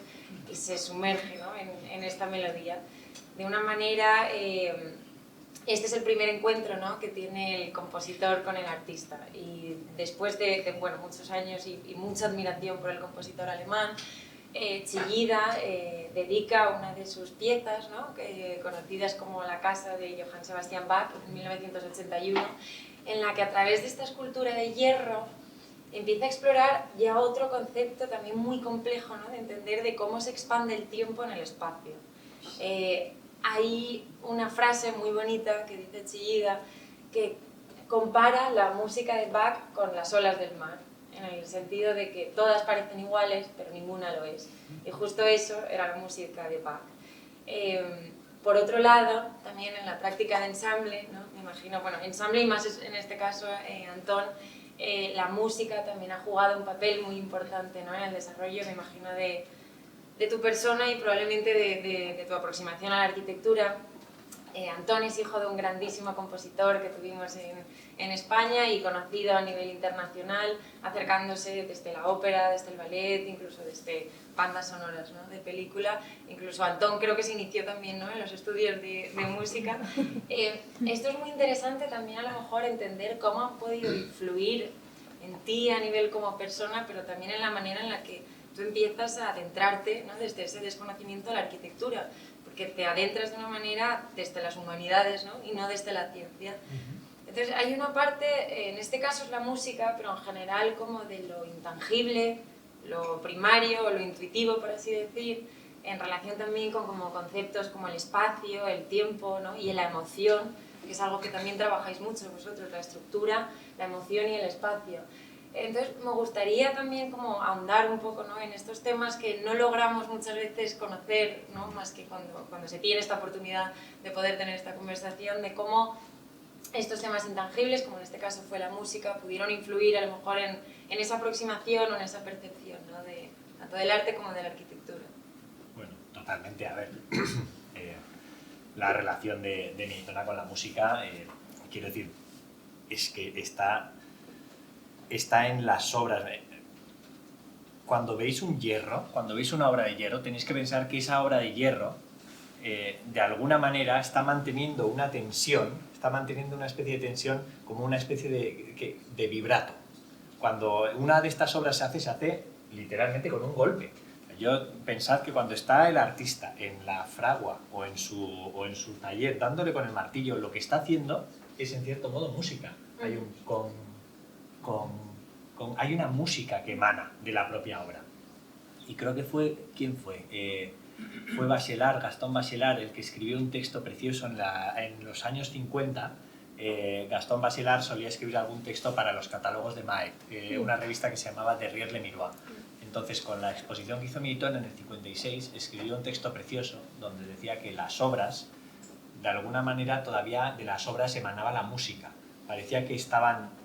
y se sumerge, ¿no?, en esta melodía. De una manera, este es el primer encuentro, ¿no?, que tiene el compositor con el artista, y después de bueno, muchos años y mucha admiración por el compositor alemán, Chillida dedica una de sus piezas, ¿no?, conocidas como La casa de Johann Sebastian Bach, en 1981, en la que a través de esta escultura de hierro empieza a explorar ya otro concepto también muy complejo, ¿no?, de entender de cómo se expande el tiempo en el espacio. Hay una frase muy bonita que dice Chillida que compara la música de Bach con las olas del mar, en el sentido de que todas parecen iguales, pero ninguna lo es. Y justo eso era la música de Bach. Por otro lado, también en la práctica de ensamble, ¿no?, me imagino, bueno, ensamble y más en este caso, Antón, la música también ha jugado un papel muy importante, ¿no?, en el desarrollo, me imagino, de tu persona y probablemente de tu aproximación a la arquitectura. Antón es hijo de un grandísimo compositor que tuvimos en España y conocido a nivel internacional, acercándose desde la ópera, desde el ballet, incluso desde bandas sonoras, ¿no?, de película. Incluso Antón creo que se inició también, ¿no?, en los estudios de música. Esto es muy interesante también a lo mejor entender cómo ha podido influir en ti a nivel como persona, pero también en la manera en la que tú empiezas a adentrarte, ¿no?, desde ese desconocimiento a la arquitectura, porque te adentras de una manera desde las humanidades, ¿no?, y no desde la ciencia. Entonces hay una parte, en este caso es la música, pero en general como de lo intangible, lo primario o lo intuitivo, por así decir, en relación también con como conceptos como el espacio, el tiempo, ¿no?, y la emoción, que es algo que también trabajáis mucho vosotros, la estructura, la emoción y el espacio. Entonces me gustaría también como ahondar un poco, ¿no?, en estos temas que no logramos muchas veces conocer, ¿no?, más que cuando se tiene esta oportunidad de poder tener esta conversación, de cómo estos temas intangibles, como en este caso fue la música, pudieron influir a lo mejor en esa aproximación o en esa percepción, ¿no?, de, tanto del arte como de la arquitectura. Bueno, totalmente. A ver, la relación de Meitona con la música, quiero decir, es que está en las obras. Cuando veis un hierro, cuando veis una obra de hierro, tenéis que pensar que esa obra de hierro, de alguna manera, está manteniendo una tensión, está manteniendo una especie de tensión como una especie de vibrato. Cuando una de estas obras se hace literalmente con un golpe. Yo pensad que cuando está el artista en la fragua o en su taller dándole con el martillo, lo que está haciendo es en cierto modo música. Hay hay una música que emana de la propia obra. Y creo que ¿quién fue? Fue Bachelard, Gastón Bachelard, el que escribió un texto precioso en los años 50. Gastón Bachelard solía escribir algún texto para los catálogos de Maet, una revista que se llamaba Derrière le Miroir. Entonces, con la exposición que hizo Meitona en el 56, escribió un texto precioso donde decía que las obras, de alguna manera, todavía de las obras emanaba la música. Parecía que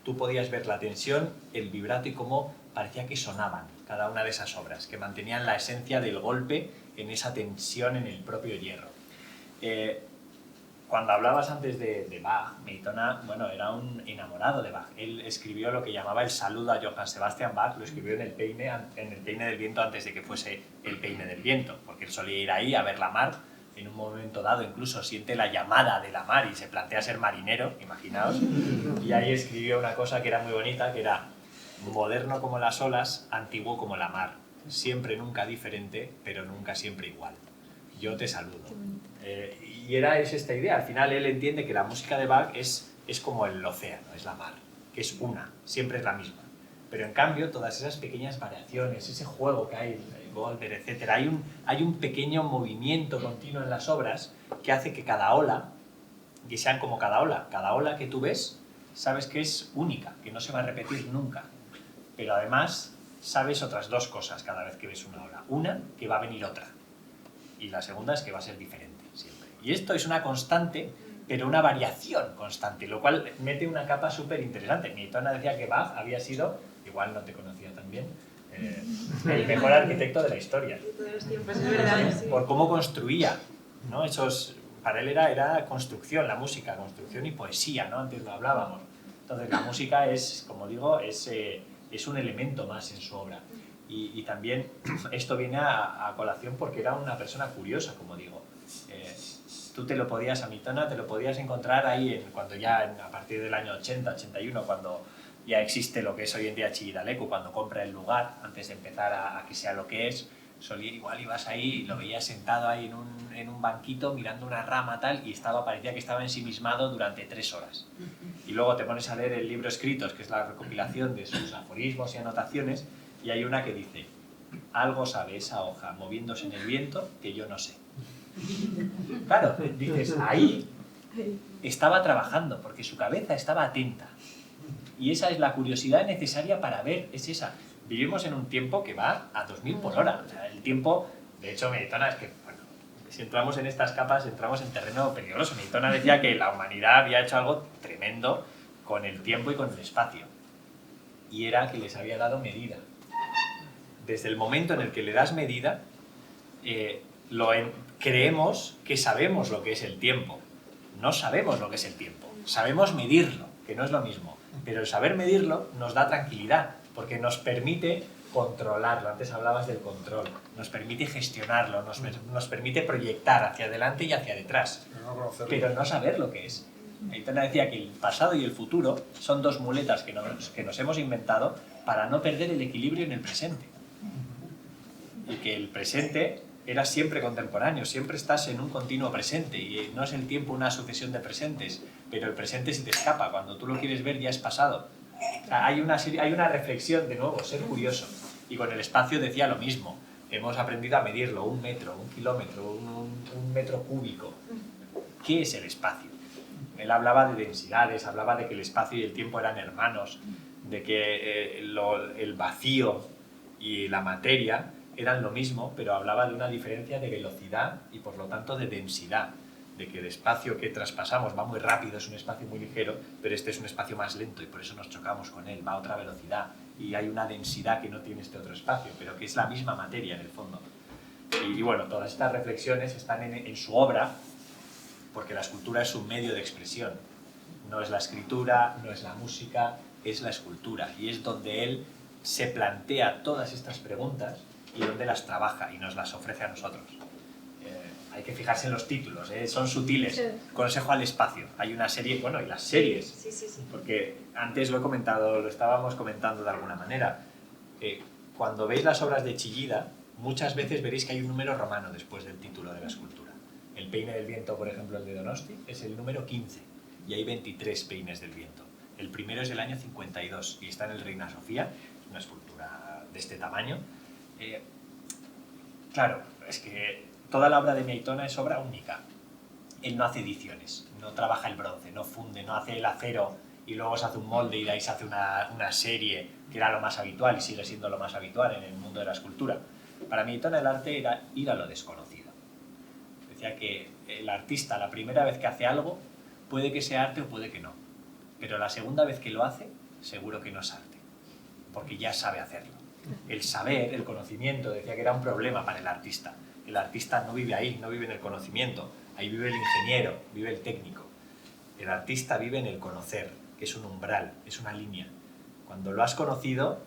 tú podías ver la tensión, el vibrato y cómo parecía que sonaban cada una de esas obras, que mantenían la esencia del golpe en esa tensión en el propio hierro. Cuando hablabas antes de Bach, Meitona, bueno, era un enamorado de Bach. Él escribió lo que llamaba el saludo a Johann Sebastian Bach, lo escribió en el Peine del Viento antes de que fuese el Peine del Viento, porque él solía ir ahí a ver la mar en un momento dado incluso siente la llamada de la mar y se plantea ser marinero, imaginaos, y ahí escribió una cosa que era muy bonita, que era moderno como las olas, antiguo como la mar, siempre nunca diferente, pero nunca siempre igual. Yo te saludo. Y es esta idea, al final él entiende que la música de Bach es como el océano, es la mar, que es una, siempre es la misma. Pero en cambio, todas esas pequeñas variaciones, ese juego que hay, el Goldberg, etc., hay un pequeño movimiento continuo en las obras que hace que cada ola, que sean como cada ola que tú ves, sabes que es única, que no se va a repetir nunca. Pero además, sabes otras dos cosas cada vez que ves una ola. Una, que va a venir otra. Y la segunda es que va a ser diferente siempre. Y esto es una constante, pero una variación constante, lo cual mete una capa súper interesante. Mi Aitona decía que Bach había sido, igual no te conocía tan bien, el mejor arquitecto de la historia. De todos los tiempos, es verdad. Sí. Por cómo construía, ¿no? Para él era construcción, la música, construcción y poesía, ¿no? Antes lo hablábamos. Entonces la música es, como digo, es un elemento más en su obra. Y también esto viene a colación porque era una persona curiosa, como digo. Tú te lo podías, a mi Aitona, te lo podías encontrar ahí cuando ya, a partir del año 80, 81, cuando ya existe lo que es hoy en día Chillida Leku, cuando compra el lugar, antes de empezar a que sea lo que es, igual ibas ahí y lo veías sentado ahí en un banquito mirando una rama tal y parecía que estaba ensimismado durante 3 horas. Y luego te pones a leer el libro Escritos, que es la recopilación de sus aforismos y anotaciones, y hay una que dice: algo sabe esa hoja moviéndose en el viento que yo no sé. Claro, dices, ahí estaba trabajando porque su cabeza estaba atenta. Y esa es la curiosidad necesaria para ver, es esa. Vivimos en un tiempo que va a 2000 por hora. O sea, el tiempo, de hecho, mi Aitona, es que, bueno, si entramos en estas capas, entramos en terreno peligroso. Mi Aitona decía que la humanidad había hecho algo tremendo con el tiempo y con el espacio. Y era que les había dado medida. Desde el momento en el que le das medida, creemos que sabemos lo que es el tiempo. No sabemos lo que es el tiempo. Sabemos medirlo, que no es lo mismo. Pero el saber medirlo nos da tranquilidad, porque nos permite controlarlo. Antes hablabas del control. Nos permite gestionarlo, nos permite proyectar hacia adelante y hacia detrás. Pero no saber lo que es. Aitona decía que el pasado y el futuro son dos muletas que nos hemos inventado para no perder el equilibrio en el presente. Y que el presente era siempre contemporáneo, siempre estás en un continuo presente y no es el tiempo una sucesión de presentes, pero el presente se te escapa, cuando tú lo quieres ver ya es pasado. O sea, hay una reflexión, de nuevo, ser curioso. Y con el espacio decía lo mismo, hemos aprendido a medirlo, 1 metro, 1 kilómetro, un metro cúbico. ¿Qué es el espacio? Él hablaba de densidades, hablaba de que el espacio y el tiempo eran hermanos, de que el vacío y la materia eran lo mismo, pero hablaba de una diferencia de velocidad y por lo tanto de densidad, de que el espacio que traspasamos va muy rápido, es un espacio muy ligero, pero este es un espacio más lento y por eso nos chocamos con él, va a otra velocidad y hay una densidad que no tiene este otro espacio, pero que es la misma materia en el fondo. Y bueno, todas estas reflexiones están en su obra, porque la escultura es un medio de expresión, no es la escritura, no es la música, es la escultura, y es donde él se plantea todas estas preguntas y donde las trabaja y nos las ofrece a nosotros. Hay que fijarse en los títulos, son sutiles. Sí. Consejo al espacio. Hay una serie, bueno, y las series, sí. Porque antes lo he comentado, lo estábamos comentando de alguna manera. Cuando veis las obras de Chillida, muchas veces veréis que hay un número romano después del título de la escultura. El peine del viento, por ejemplo, el de Donosti, es el número 15 y hay 23 peines del viento. El primero es del año 52 y está en el Reina Sofía, es una escultura de este tamaño. Claro, es que toda la obra de mi Aitona es obra única. Él no hace ediciones, no trabaja el bronce, no funde, no hace el acero y luego se hace un molde y de ahí se hace una serie, que era lo más habitual y sigue siendo lo más habitual en el mundo de la escultura. Para mi Aitona el arte era ir a lo desconocido. Decía que el artista, la primera vez que hace algo, puede que sea arte o puede que no. Pero la segunda vez que lo hace, seguro que no es arte, porque ya sabe hacerlo. El saber, el conocimiento, decía que era un problema para el artista. El artista no vive ahí, no vive en el conocimiento. Ahí vive el ingeniero, vive el técnico. El artista vive en el conocer, que es un umbral, es una línea. Cuando lo has conocido,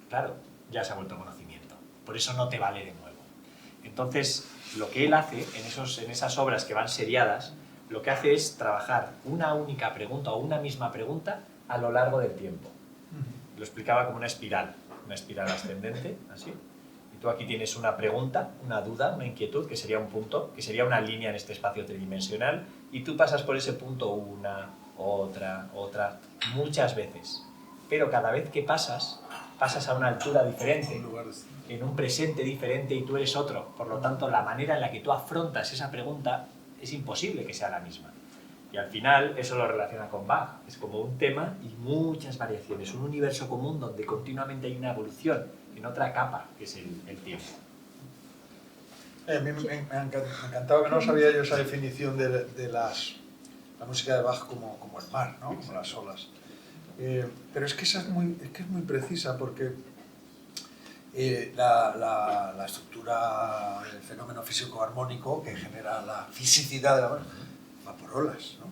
claro, ya se ha vuelto conocimiento. Por eso no te vale de nuevo. Entonces, lo que él hace en esas obras que van seriadas, lo que hace es trabajar una única pregunta o una misma pregunta a lo largo del tiempo. Lo explicaba como una espiral ascendente, así. Y tú aquí tienes una pregunta, una duda, una inquietud, que sería un punto, que sería una línea en este espacio tridimensional, y tú pasas por ese punto una, otra, muchas veces. Pero cada vez que pasas a una altura diferente, en un presente diferente, y tú eres otro. Por lo tanto, la manera en la que tú afrontas esa pregunta es imposible que sea la misma. Y al final eso lo relaciona con Bach. Es como un tema y muchas variaciones, un universo común donde continuamente hay una evolución en otra capa, que es el tiempo. A mí me encantaba, que no sabía yo esa definición de la música de Bach como el mar, ¿no? Como las olas. Pero es que esa es muy precisa, porque la estructura, el fenómeno físico armónico que genera la fisicidad de la música va por olas, ¿no?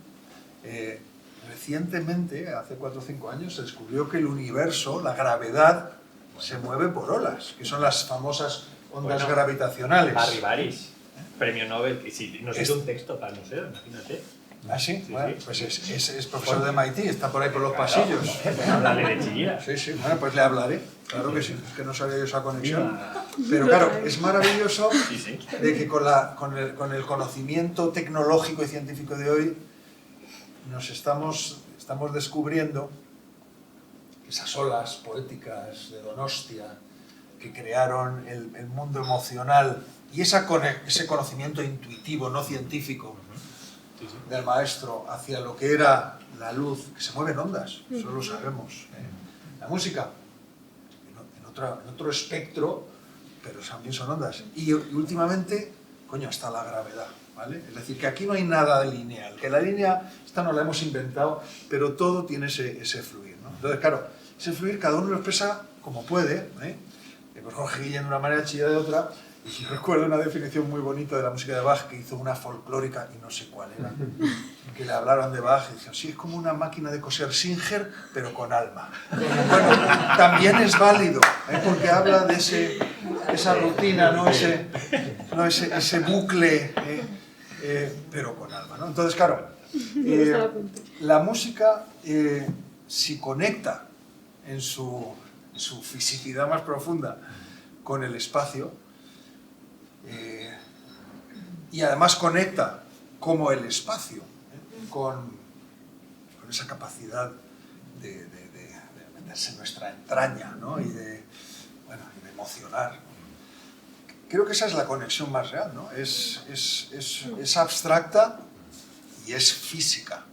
Recientemente, hace 4 o 5 años, se descubrió que el universo, la gravedad, se mueve por olas, que son las famosas ondas gravitacionales. Barry Barish, premio Nobel, y si nos hizo un texto para el museo, imagínate. ¿Ah, sí? Sí, bueno, sí. pues es profesor de MIT, está por ahí por los pasillos. Háblale de Chillida. Sí, bueno, pues le hablaré, claro que sí, es que no sabía yo esa conexión. Pero claro, es maravilloso de que con el conocimiento tecnológico y científico de hoy estamos descubriendo esas olas poéticas de Donostia que crearon el mundo emocional y ese conocimiento intuitivo, no científico, del maestro hacia lo que era la luz, que se mueven ondas, eso lo sabemos. La música, en otro espectro, pero también son ondas. Y últimamente, coño, está la gravedad, ¿vale? Es decir, que aquí no hay nada lineal, que la línea, esta no la hemos inventado, pero todo tiene ese fluir, ¿no? Entonces, claro, ese fluir cada uno lo expresa como puede, ¿eh? Jorge Guillén de una manera, Chillida de otra. Y recuerdo una definición muy bonita de la música de Bach, que hizo una folclórica, y no sé cuál era, que le hablaron de Bach y dijeron, sí, es como una máquina de coser Singer, pero con alma. Bueno, también es válido, porque habla de esa rutina, ¿no? Ese bucle, pero con alma, ¿no? Entonces, claro, la música, si conecta en su fisicidad más profunda con el espacio, y además conecta como el espacio con esa capacidad de meterse en nuestra entraña, ¿no? y de emocionar. Creo que esa es la conexión más real, ¿no? Es abstracta y es física.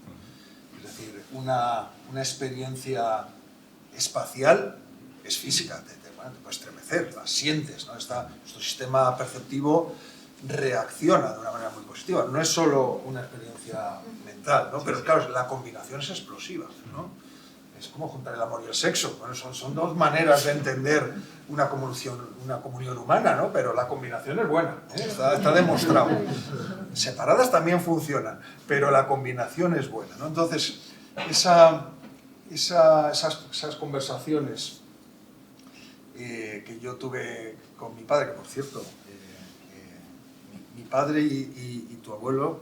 Es decir, una experiencia espacial es física, te puedes estremecer, la sientes, ¿no? Nuestro sistema perceptivo reacciona de una manera muy positiva. No es solo una experiencia mental, ¿no? Pero claro, la combinación es explosiva, ¿no? Es como juntar el amor y el sexo. Bueno, son dos maneras de entender una comunión humana, ¿no? Pero la combinación es buena, ¿eh? Está demostrado. Separadas también funcionan, pero la combinación es buena, ¿no? Entonces, esas conversaciones que yo tuve con mi padre, que por cierto, mi padre y tu abuelo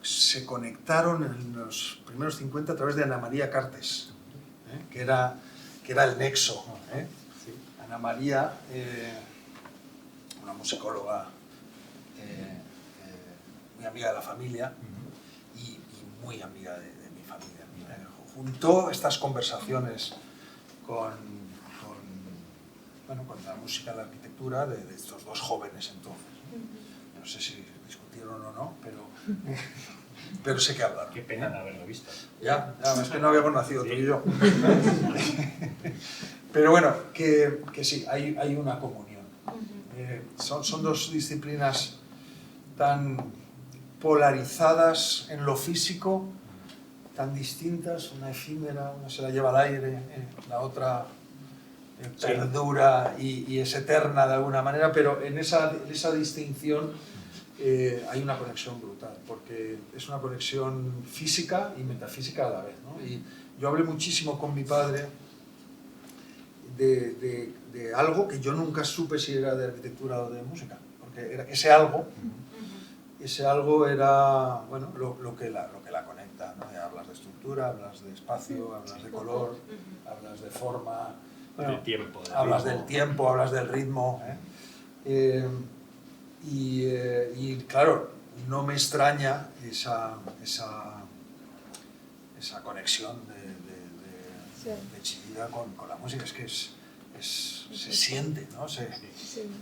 se conectaron en los primeros 50 a través de Ana María Cartes, que era el nexo. Ana María, una musicóloga muy amiga de la familia y muy amiga de mi familia. Juntó estas conversaciones con la música y la arquitectura de estos dos jóvenes entonces. No sé si discutieron o no, pero sé que hablaron. Qué pena no haberlo visto. Ya, es que no habíamos nacido tú y yo. Pero bueno, que sí, hay una comunión. Son dos disciplinas tan polarizadas en lo físico, tan distintas, una efímera, una se la lleva al aire, la otra perdura y es eterna de alguna manera, pero en esa distinción hay una conexión brutal, porque es una conexión física y metafísica a la vez, ¿no? Y yo hablé muchísimo con mi padre de algo que yo nunca supe si era de arquitectura o de música, porque era ese algo era, bueno, lo que la conecta, ¿no? Hablas de estructura, hablas de espacio, hablas de color, hablas de forma, bueno, del tiempo, hablas del tiempo, hablas del ritmo, y claro, no me extraña esa conexión de Chillida con la música, es que se siente, ¿no? Sí.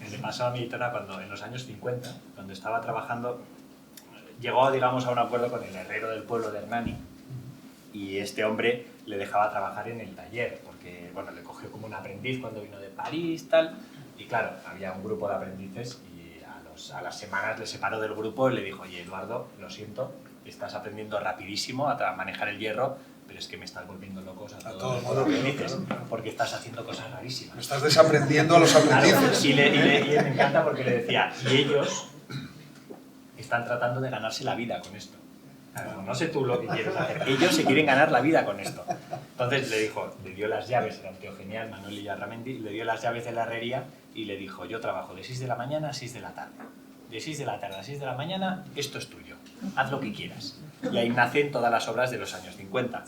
Le pasó a mi Aitona cuando en los años 50, cuando estaba trabajando, llegó, digamos, a un acuerdo con el herrero del pueblo de Hernani, y este hombre le dejaba trabajar en el taller, porque, bueno, le cogió como un aprendiz cuando vino de París, tal, y claro, había un grupo de aprendices y a las semanas le separó del grupo y le dijo: oye, Eduardo, lo siento, estás aprendiendo rapidísimo a manejar el hierro, pero es que me estás volviendo locos a todos los aprendices, porque estás haciendo cosas rarísimas. Me estás desaprendiendo a los aprendices. Claro, y me encanta porque le decía, y ellos están tratando de ganarse la vida con esto. Claro, no sé tú lo que quieres hacer, ellos se quieren ganar la vida con esto. Entonces le dio las llaves, era un tío genial, Manuel Illarramendi, le dio las llaves de la herrería y le dijo: yo trabajo de 6 de la mañana a 6 de la tarde. De 6 de la tarde a 6 de la mañana, esto es tuyo, haz lo que quieras. Y ahí nacen todas las obras de los años 50.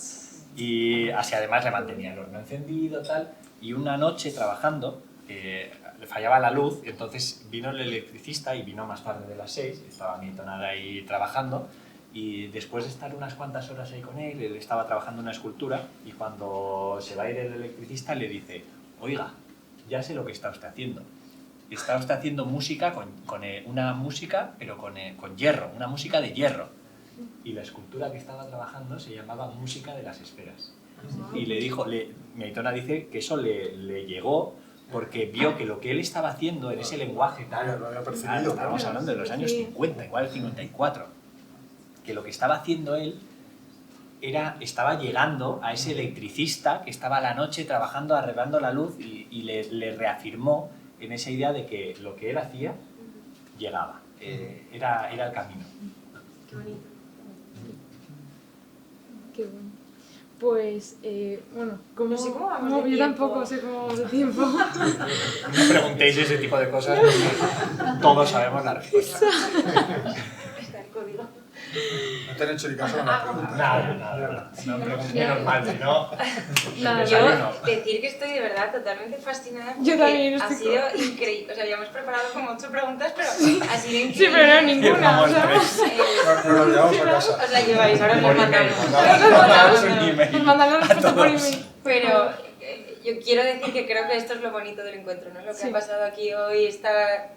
Y así además le mantenía el horno encendido, tal, y una noche trabajando, le fallaba la luz, entonces vino el electricista y vino más tarde de las 6, estaba mi tonada ahí trabajando, y después de estar unas cuantas horas ahí con él estaba trabajando una escultura, y cuando se va a ir el electricista le dice: oiga, ya sé lo que está usted haciendo. Está usted haciendo música una música, pero con hierro, una música de hierro. Y la escultura que estaba trabajando se llamaba Música de las Esferas. Y le dijo, mi Aitona dice que eso le llegó porque vio que lo que él estaba haciendo en ese lenguaje tal, lo había percibido, estábamos hablando de los años 50, igual 54, que lo que estaba haciendo él estaba llegando a ese electricista que estaba a la noche trabajando, arreglando la luz, y le reafirmó en esa idea de que lo que él hacía llegaba, era el camino. Qué bonito. Qué bueno. Pues, bueno, No sé cómo vamos de yo tiempo. tampoco sé cómo vamos de tiempo. No preguntéis ese tipo de cosas porque todos sabemos la respuesta. Está el código. No te han hecho ni caso a las preguntas. Nada. No preguntéis, menos mal, si no... Nada. Desayuno. Yo decir que estoy de verdad totalmente fascinada. Yo porque también ha estoy sido increíble. O sea, ya hemos preparado como 8 preguntas, pero ha sido increíble. Sí, pero no ninguna. Llevamos O sea, 3. Nos lo llevamos a casa. Os la lleváis, ahora os la Por email, mandamos. mandamos un email. nos mandan la a respuesta por todos. email. Pero yo quiero decir que creo que esto es lo bonito del encuentro, ¿no? Lo que Sí. ha pasado aquí hoy está...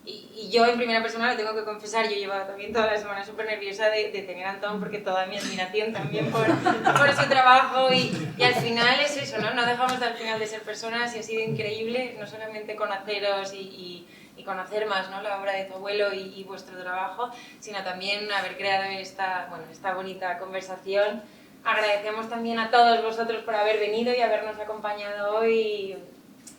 Y yo en primera persona lo tengo que confesar, yo llevaba también toda la semana súper nerviosa de tener a Antón, porque toda mi admiración también por su trabajo, y al final es eso, ¿no? No dejamos al final de ser personas, y ha sido increíble no solamente conoceros y conocer más, ¿no? La obra de tu abuelo y vuestro trabajo, sino también haber creado esta bonita conversación. Agradecemos también a todos vosotros por haber venido y habernos acompañado hoy.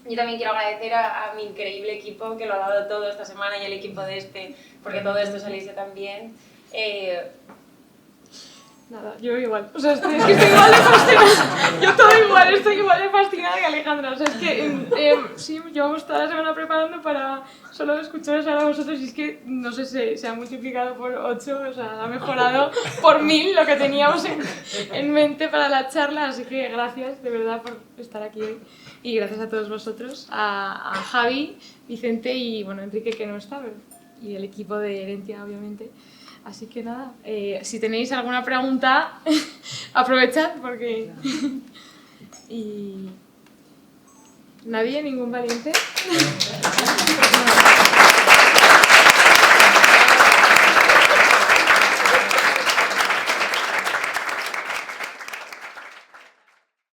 Yo también quiero agradecer a mi increíble equipo que lo ha dado todo esta semana, y el equipo de porque todo esto saliese tan bien. Nada, yo igual. O sea, es que estoy igual de fascinada. Yo todo igual, estoy igual de fascinada que Alejandra. O sea, es que sí, llevamos toda la semana preparando para solo escucharos ahora a vosotros, y es que, no sé, se ha multiplicado por 8, o sea, ha mejorado por 1000 lo que teníamos en mente para la charla. Así que gracias, de verdad, por estar aquí hoy. Y gracias a todos vosotros, a Javi, Vicente y, bueno, Enrique, que no está, y el equipo de Herentia, obviamente. Así que nada, si tenéis alguna pregunta, aprovechad, porque... ¿Y nadie? ¿Ningún valiente?